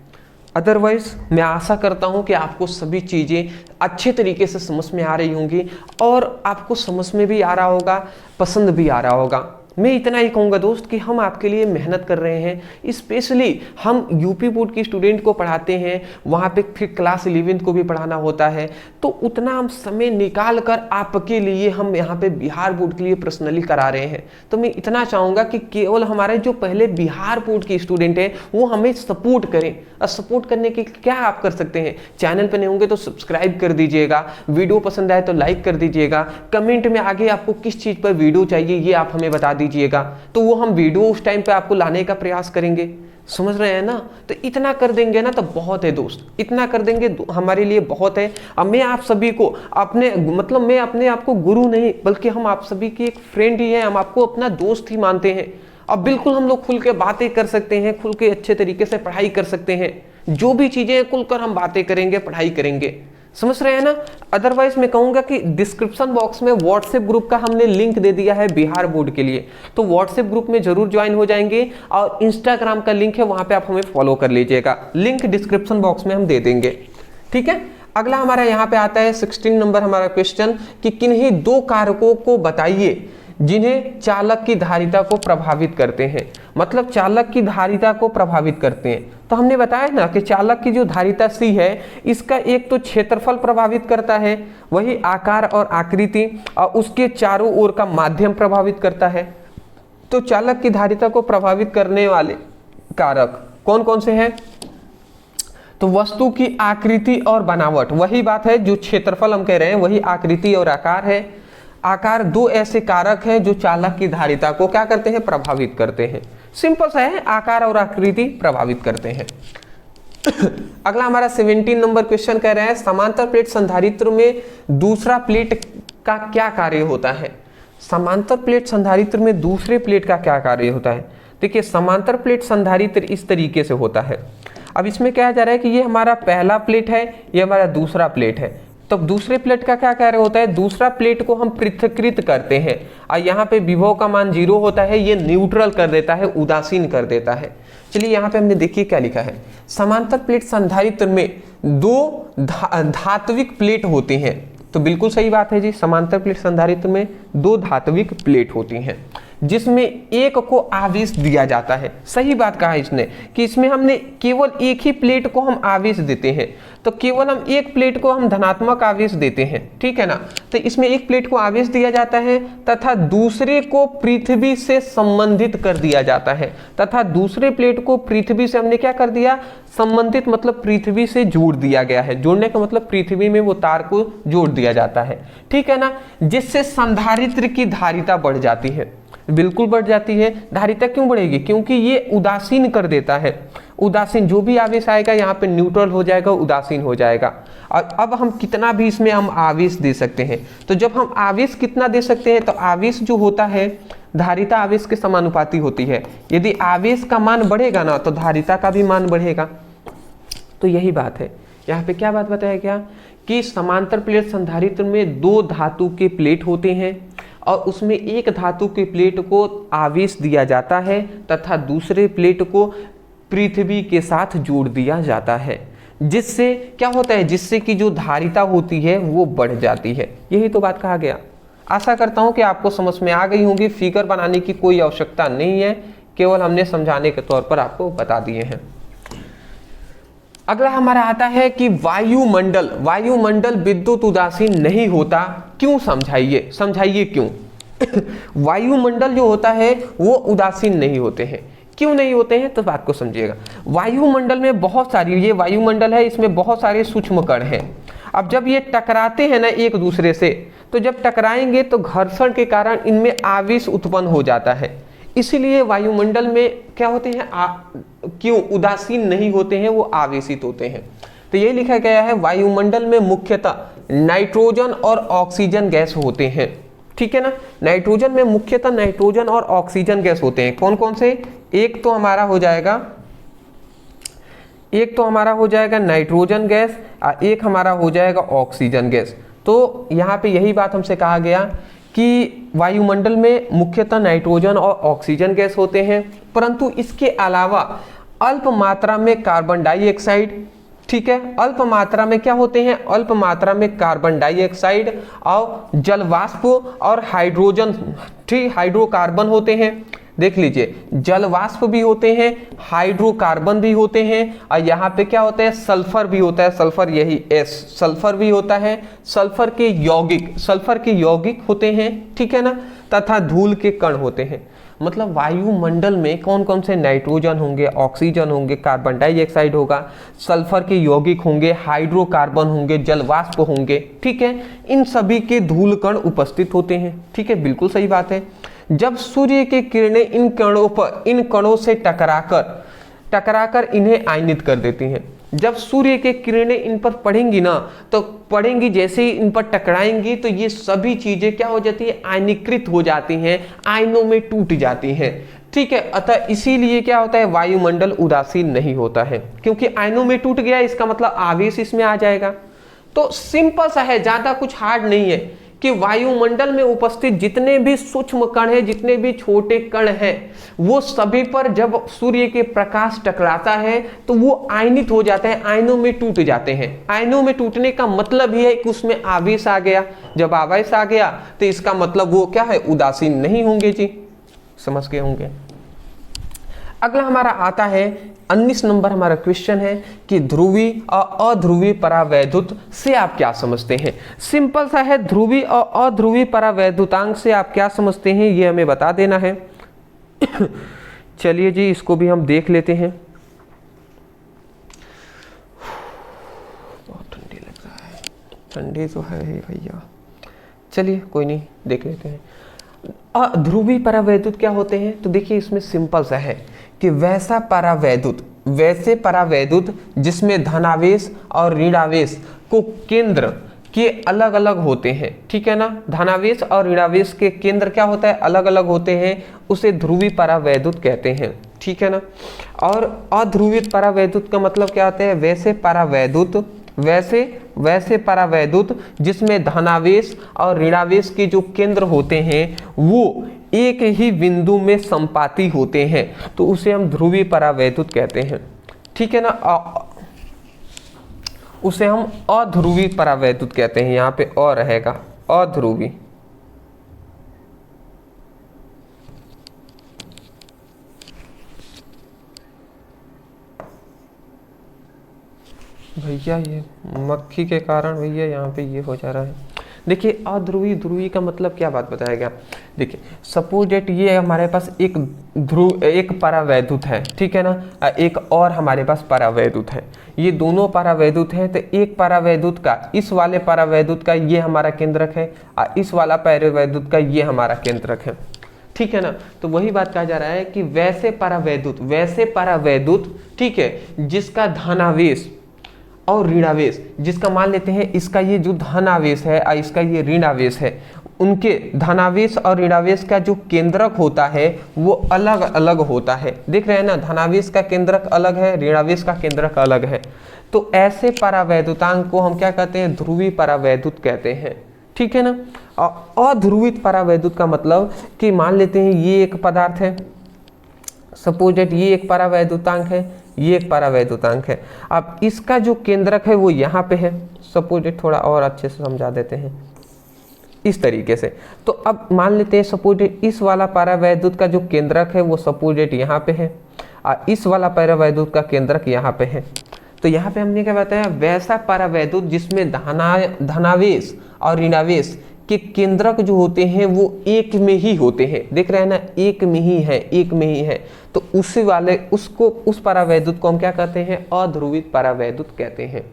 अदरवाइज मैं आशा करता हूं कि आपको सभी चीज़ें अच्छे तरीके से समझ में आ रही होंगी, और आपको समझ में भी आ रहा होगा, पसंद भी आ रहा होगा। मैं इतना ही कहूँगा दोस्त कि हम आपके लिए मेहनत कर रहे हैं। स्पेशली हम यूपी बोर्ड के स्टूडेंट को पढ़ाते हैं, वहाँ पे फिर क्लास 11th को भी पढ़ाना होता है, तो उतना हम समय निकाल कर आपके लिए हम यहाँ पे बिहार बोर्ड के लिए पर्सनली करा रहे हैं। तो मैं इतना चाहूँगा कि केवल हमारे जो पहले बिहार बोर्ड के स्टूडेंट हैं वो हमें सपोर्ट करें। और सपोर्ट करने के क्या आप कर सकते हैं, चैनल पर नहीं होंगे तो सब्सक्राइब कर दीजिएगा, वीडियो पसंद आए तो लाइक कर दीजिएगा, कमेंट में आगे आपको किस चीज़ पर वीडियो चाहिए ये आप हमें बता दीजिएगा, तो वो हम वीडियो उस टाइम पे आपको लाने का प्रयास करेंगे। समझ रहे हैं ना। तो इतना कर देंगे ना तो बहुत है दोस्त, इतना कर देंगे हमारे लिए बहुत है। अब मैं आप सभी को अपने मतलब मैं अपने आप को गुरु नहीं बल्कि हम आप सभी की एक फ्रेंड ही है, हम आपको अपना दोस्त ही मानते हैं। अब बिल्कुल हम लोग खुल के बातें कर सकते हैं, खुल के अच्छे तरीके से पढ़ाई कर सकते हैं, जो भी चीजें खुलकर हम बातें करेंगे, पढ़ाई करेंगे। समझ रहे हैं ना। अदरवाइज मैं कहूंगा कि डिस्क्रिप्शन बॉक्स में व्हाट्सएप ग्रुप का हमने लिंक दे दिया है बिहार बोर्ड के लिए, तो व्हाट्सएप ग्रुप में जरूर ज्वाइन हो जाएंगे, और इंस्टाग्राम का लिंक है वहां पे आप हमें फॉलो कर लीजिएगा, लिंक डिस्क्रिप्शन बॉक्स में हम दे देंगे। ठीक है। अगला हमारा यहाँ पे आता है 16 नंबर हमारा क्वेश्चन कि किन्हीं 2 कारकों को बताइए जिन्हें चालक की धारिता को प्रभावित करते हैं। मतलब चालक की धारिता को प्रभावित करते हैं, तो हमने बताया ना कि चालक की जो धारिता C है इसका एक तो क्षेत्रफल प्रभावित करता है, वही आकार और आकृति, और उसके चारों ओर का माध्यम प्रभावित करता है। तो चालक की धारिता को प्रभावित करने वाले कारक कौन कौन से हैं, तो वस्तु की आकृति और बनावट, वही बात है जो क्षेत्रफल हम कह रहे हैं, वही आकृति और आकार है। आकार 2 ऐसे कारक हैं जो चालक की धारिता को क्या करते हैं, प्रभावित करते हैं। सिंपल सा है, आकार और आकृति प्रभावित करते हैं। अगला हमारा 17 नंबर क्वेश्चन कह रहे हैं समांतर प्लेट संधारित्र में दूसरा प्लेट का क्या कार्य होता है। समांतर प्लेट संधारित्र में दूसरे प्लेट का क्या कार्य होता है। देखिए समांतर प्लेट संधारित्र इस तरीके से होता है। अब इसमें क्या जा रहा है कि ये हमारा पहला प्लेट है, ये हमारा दूसरा प्लेट है। तो दूसरे प्लेट का क्या कार्य होता है, दूसरा प्लेट को हम पृथक्कृत करते हैं, और यहाँ पे विभव का मान 0 होता है, ये न्यूट्रल कर देता है, उदासीन कर देता है। चलिए यहाँ पे हमने देखिए क्या लिखा है, समांतर प्लेट संधारित्र में 2 धात्विक प्लेट होती हैं। तो बिल्कुल सही बात है जी, समांतर प्लेट संधारित्र में 2 धात्विक प्लेट होती हैं। जिसमें एक को आवेश दिया जाता है। सही बात कहा इसने कि इसमें हमने केवल एक ही प्लेट को हम आवेश देते हैं, तो केवल हम एक प्लेट को हम धनात्मक आवेश देते हैं, ठीक है ना। तो इसमें एक प्लेट को आवेश दिया जाता है तथा दूसरे को पृथ्वी से संबंधित कर दिया जाता है, तथा दूसरे प्लेट को पृथ्वी से हमने क्या कर दिया, संबंधित मतलब पृथ्वी से जोड़ दिया गया है। जोड़ने का मतलब पृथ्वी में वो तार को जोड़ दिया जाता है, ठीक है ना, जिससे संधारित्र की धारिता बढ़ जाती है। बिल्कुल बढ़ जाती है। धारिता क्यों बढ़ेगी? क्योंकि ये उदासीन कर देता है। उदासीन जो भी आवेश आएगा यहाँ पे न्यूट्रल हो जाएगा, उदासीन हो जाएगा। और अब हम कितना भी इसमें हम आवेश दे सकते हैं। तो जब हम आवेश कितना दे सकते हैं, तो आवेश जो होता है धारिता आवेश के समानुपाती होती है। यदि आवेश का मान बढ़ेगा ना तो धारिता का भी मान बढ़ेगा। तो यही बात है। यहाँ पे क्या बात बताया गया कि समांतर प्लेट संधारित्र में दो धातु के प्लेट होते हैं और उसमें एक धातु के प्लेट को आवेश दिया जाता है तथा दूसरे प्लेट को पृथ्वी के साथ जोड़ दिया जाता है, जिससे क्या होता है, जिससे कि जो धारिता होती है वो बढ़ जाती है। यही तो बात कहा गया। आशा करता हूं कि आपको समझ में आ गई होंगी। फिगर बनाने की कोई आवश्यकता नहीं है, केवल हमने समझाने के तौर पर आपको बता दिए हैं। अगला हमारा आता है कि वायुमंडल विद्युत उदासीन नहीं होता, क्यों? समझाइए क्यों। वायुमंडल जो होता है वो उदासीन नहीं होते हैं। क्यों नहीं होते हैं, तो बात को समझिएगा। वायुमंडल में बहुत सारी, ये वायुमंडल है, इसमें बहुत सारे सूक्ष्म कण हैं। अब जब ये टकराते हैं ना एक दूसरे से, तो जब टकराएंगे तो घर्षण के कारण इनमें आवेश उत्पन्न हो जाता है। इसीलिए वायुमंडल में क्या होते हैं, क्यों उदासीन नहीं होते हैं, वो आवेशित होते हैं। तो ये लिखा गया है वायुमंडल में मुख्यतः नाइट्रोजन और ऑक्सीजन गैस होते हैं, ठीक है ना। नाइट्रोजन में मुख्यतः नाइट्रोजन और ऑक्सीजन गैस होते हैं। कौन कौन से? एक तो हमारा हो जाएगा नाइट्रोजन गैस और एक हमारा हो जाएगा ऑक्सीजन गैस। तो यहाँ पे यही बात हमसे कहा गया कि वायुमंडल में मुख्यतः नाइट्रोजन और ऑक्सीजन गैस होते हैं, परंतु इसके अलावा अल्प मात्रा में कार्बन डाइऑक्साइड, ठीक है, अल्प मात्रा में क्या होते हैं, अल्प मात्रा में कार्बन डाइऑक्साइड और जलवाष्प और हाइड्रोजन, ठीक, हाइड्रोकार्बन होते हैं। देख लीजिए, जलवाष्प भी होते हैं, हाइड्रोकार्बन भी होते हैं और यहाँ पे क्या होता है, सल्फर भी होता है। सल्फर, यही एस, सल्फर भी होता है। सल्फर के यौगिक होते हैं, ठीक है ना, तथा धूल के कण होते हैं। मतलब वायुमंडल में कौन कौन से नाइट्रोजन होंगे, ऑक्सीजन होंगे, कार्बन डाइऑक्साइड होगा, सल्फर के यौगिक होंगे, हाइड्रोकार्बन होंगे, जलवाष्प होंगे, ठीक है, इन सभी के धूल कण उपस्थित होते हैं, ठीक है, बिल्कुल सही बात है। जब सूर्य की किरणें इन कणों से टकराकर इन्हें आयनित कर देती हैं। जब सूर्य के किरणें इन पर पड़ेंगी ना, तो पड़ेंगी, जैसे ही इन पर टकराएंगी तो ये सभी चीजें क्या हो जाती है, आयनीकृत हो जाती हैं, आयनों में टूट जाती हैं, ठीक है। अतः इसीलिए क्या होता है, वायुमंडल उदासीन नहीं होता है, क्योंकि आयनों में टूट गया, इसका मतलब आवेश इसमें आ जाएगा। तो सिंपल सा है, ज्यादा कुछ हार्ड नहीं है कि वायुमंडल में उपस्थित जितने भी सूक्ष्म कण हैं, जितने भी छोटे कण हैं, वो सभी पर जब सूर्य के प्रकाश टकराता है तो वो आयनित हो जाते हैं, आयनों में टूट जाते हैं। आयनों में टूटने का मतलब ही है कि उसमें आवेश आ गया। जब आवेश आ गया तो इसका मतलब वो क्या है, उदासीन नहीं होंगे जी, समझ गए होंगे। अगला हमारा आता है 19 नंबर हमारा क्वेश्चन है कि ध्रुवीय और अध्रुवीय परावैद्युत से आप क्या समझते हैं। सिंपल सा है, ध्रुवीय और अध्रुवीय परावैद्युतांक से आप क्या समझते हैं ये हमें बता देना है। चलिए जी, इसको भी हम देख लेते हैं। बहुत ठंडी लग रहा है, ठंडी तो है ही भैया। चलिए कोई नहीं, देख लेते हैं। अध्रुवीय परावैद्युत क्या होते हैं, तो देखिए इसमें सिंपल सा है कि वैसे परावैद्युत जिसमें धनावेश और ऋणावेश को केंद्र के अलग अलग होते हैं, ठीक है ना। धनावेश और ऋणावेश के केंद्र क्या होता है, अलग अलग होते हैं, उसे ध्रुवीय परावैद्युत कहते हैं, ठीक है ना। और अध्रुवीय परावैद्युत का मतलब क्या होता है, वैसे परावैद्युत जिसमें धनावेश और ऋणावेश के जो केंद्र होते हैं वो एक ही बिंदु में संपाती होते हैं, तो उसे हम ध्रुवीय परावैद्युत कहते हैं, ठीक है ना। उसे हम अध्रुवीय परावैद्युत कहते हैं, यहाँ पे अ रहेगा, अध्रुवीय। भैया ये मक्खी के कारण भैया यहाँ पे ये हो जा रहा है। देखिए अध्रुवी ध्रुवी का मतलब क्या बात बताया गया। देखिए सपोज डेट ये हमारे पास एक ध्रुव एक परावैद्युत है, ठीक है ना, एक और हमारे पास परावैद्युत है। ये दोनों परावैद्युत हैं, तो एक परावैद्युत का इस वाले परावैद्युत का ये हमारा केंद्रक है और इस वाला परावैद्युत का ये हमारा केंद्रक है, ठीक है ना। तो वही बात कहा जा रहा है कि वैसे परावैद्युत ठीक है, जिसका धनावेश और ऋणावेश, जिसका मान लेते हैं इसका ये जो धनावेश है और इसका ये ऋणावेश है, उनके धनावेश और ऋणावेश का जो केंद्रक होता है वो अलग अलग होता है। देख रहे हैं ना, धनावेश का केंद्रक अलग है, ऋणावेश का केंद्रक अलग है। तो ऐसे परावैद्युतांक को हम क्या कहते हैं, ध्रुवी परावैद्युत कहते हैं, ठीक है ना। अध्रुवित परावैद्युत का मतलब कि मान लेते हैं ये एक पदार्थ है, सपोज दैट ये एक परावैद्युतांक है, ये एक परावैद्युतांक है। अब इसका जो केंद्रक है वो यहाँ पे है, सपोज दैट थोड़ा और अच्छे से समझा देते हैं इस तरीके से। तो अब मान लेते हैं सपोज दैट इस वाला परावैद्युत का जो केंद्रक है वो सपोज दैट यहाँ पे है और इस वाला परावैद्युत का केंद्रक यहाँ पे है। तो यहाँ पे हमने क्या बताया, वैसा परावैद्युत जिसमें धनावेश और ऋणावेश के केंद्रक जो होते हैं वो एक में ही होते हैं। देख रहे हैं ना, एक में ही है। तो उस परावैद्युत को हम क्या कहते हैं, अध्रुवित परावैद्युत कहते हैं।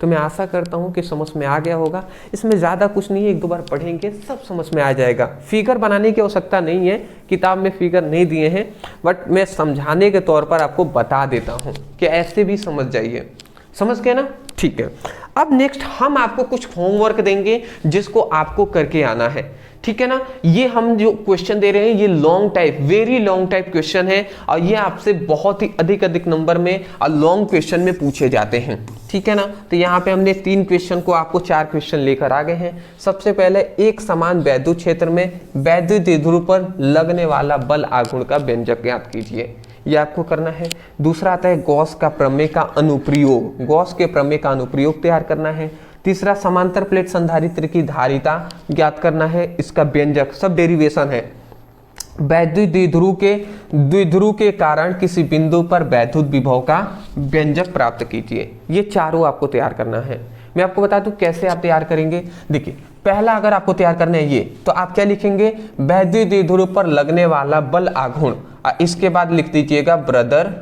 तो मैं आशा करता हूँ कि समझ में आ गया होगा। इसमें ज़्यादा कुछ नहीं है, एक दो बार पढ़ेंगे सब समझ में आ जाएगा। फिगर बनाने की आवश्यकता नहीं है, किताब में फिगर नहीं दिए हैं, बट मैं समझाने के तौर पर आपको बता देता हूँ कि ऐसे भी समझ जाइए। समझ गए ना, ठीक है। अब नेक्स्ट हम आपको कुछ होमवर्क देंगे जिसको आपको करके आना है, ठीक है ना। ये हम जो क्वेश्चन दे रहे हैं ये long type, very long type question है और ये आपसे बहुत ही अधिक नंबर में और लॉन्ग क्वेश्चन में पूछे जाते हैं, ठीक है ना। तो यहाँ पे हमने 3 क्वेश्चन को आपको 4 क्वेश्चन लेकर आ गए हैं। सबसे पहले एक समान वैद्युत क्षेत्र में वैद्युत द्विध्रुव पर लगने वाला बल आघूर्ण का व्यंजक ज्ञात कीजिए, ये आपको करना है। दूसरा आता है गॉस का प्रमेय का अनुप्रयोग, गॉस के प्रमेय का अनुप्रयोग तैयार करना है। तीसरा समांतर प्लेट संधारित्र की धारिता ज्ञात करना है, इसका व्यंजक सब डेरिवेशन है। वैद्युत द्विध्रुव के कारण किसी बिंदु पर वैद्युत विभव का व्यंजक प्राप्त कीजिए, ये चारों आपको तैयार करना है। मैं आपको बता दूं कैसे आप तैयार करेंगे। देखिए पहला अगर आपको तैयार करना है ये, तो आप क्या लिखेंगे, वैद्युत द्विध्रुव पर लगने वाला बल आघूर्ण, इसके बाद लिख दीजिएगा ब्रदर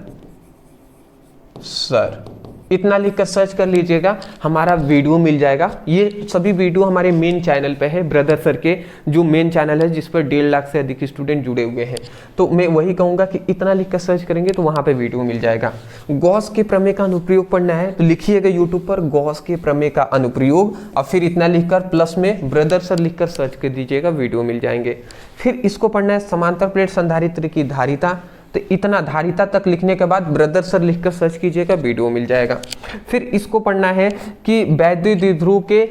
सर, इतना लिखकर सर्च कर लीजिएगा, हमारा वीडियो मिल जाएगा। ये सभी वीडियो हमारे मेन चैनल पे है, ब्रदर सर के जो मेन चैनल है जिस पर 1.5 लाख से अधिक स्टूडेंट जुड़े हुए हैं। तो मैं वही कहूँगा कि इतना लिखकर सर्च करेंगे तो वहाँ पे वीडियो मिल जाएगा। गॉस के प्रमेय का अनुप्रयोग पढ़ना है तो लिखिएगा यूट्यूब पर गॉस के प्रमेय का अनुप्रयोग और फिर इतना लिखकर प्लस में ब्रदर सर लिखकर सर्च कर दीजिएगा, वीडियो मिल जाएंगे। फिर इसको पढ़ना है समांतर प्लेट संधारित्र की धारिता, तो इतना धारिता तक लिखने के बाद ब्रदर सर लिखकर सर्च कीजिएगा, वीडियो मिल जाएगा। फिर इसको पढ़ना है कि वैद्युत द्विध्रुव के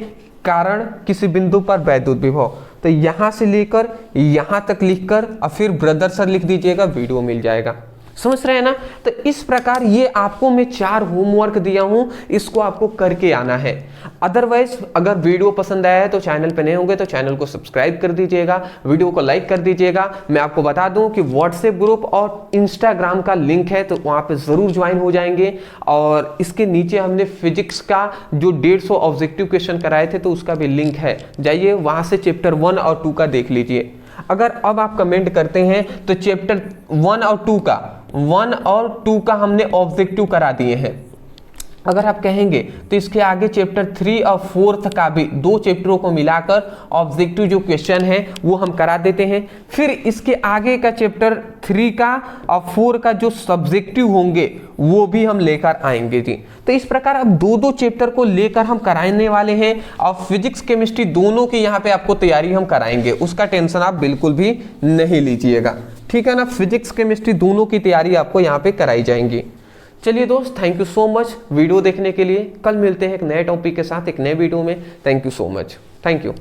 कारण किसी बिंदु पर वैद्युत विभव, तो यहां से लेकर यहां तक लिखकर और फिर ब्रदर सर लिख दीजिएगा, वीडियो मिल जाएगा। समझ रहे हैं ना। तो इस प्रकार ये आपको मैं 4 होमवर्क दिया हूं, इसको आपको करके आना है। अदरवाइज अगर वीडियो पसंद आया है तो चैनल पे नए होंगे तो चैनल को सब्सक्राइब कर दीजिएगा, वीडियो को लाइक कर दीजिएगा। मैं आपको बता दूं कि व्हाट्सएप ग्रुप और इंस्टाग्राम का लिंक है तो वहां पे जरूर ज्वाइन हो जाएंगे। और इसके नीचे हमने फिजिक्स का जो 150 ऑब्जेक्टिव क्वेश्चन कराए थे तो उसका भी लिंक है, जाइए वहां से चैप्टर 1 और 2 का देख लीजिए। अगर अब आप कमेंट करते हैं तो चैप्टर 1 और 2 का हमने ऑब्जेक्टिव करा दिए हैं। अगर आप कहेंगे तो इसके आगे चैप्टर 3 और 4 का भी 2 चैप्टरों को मिलाकर ऑब्जेक्टिव जो क्वेश्चन है वो हम करा देते हैं। फिर इसके आगे का चैप्टर 3 का और 4 का जो सब्जेक्टिव होंगे वो भी हम लेकर आएंगे जी। तो इस प्रकार अब 2-2 चैप्टर को लेकर हम कराने वाले हैं और फिजिक्स केमिस्ट्री दोनों की यहाँ पे आपको तैयारी हम कराएंगे, उसका टेंशन आप बिल्कुल भी नहीं लीजिएगा, ठीक है ना। फिजिक्स केमिस्ट्री दोनों की तैयारी आपको यहाँ पे कराई जाएंगी। चलिए दोस्त, thank you so much video देखने के लिए। कल मिलते हैं एक नए टॉपिक के साथ एक नए वीडियो में। Thank you so much, thank you.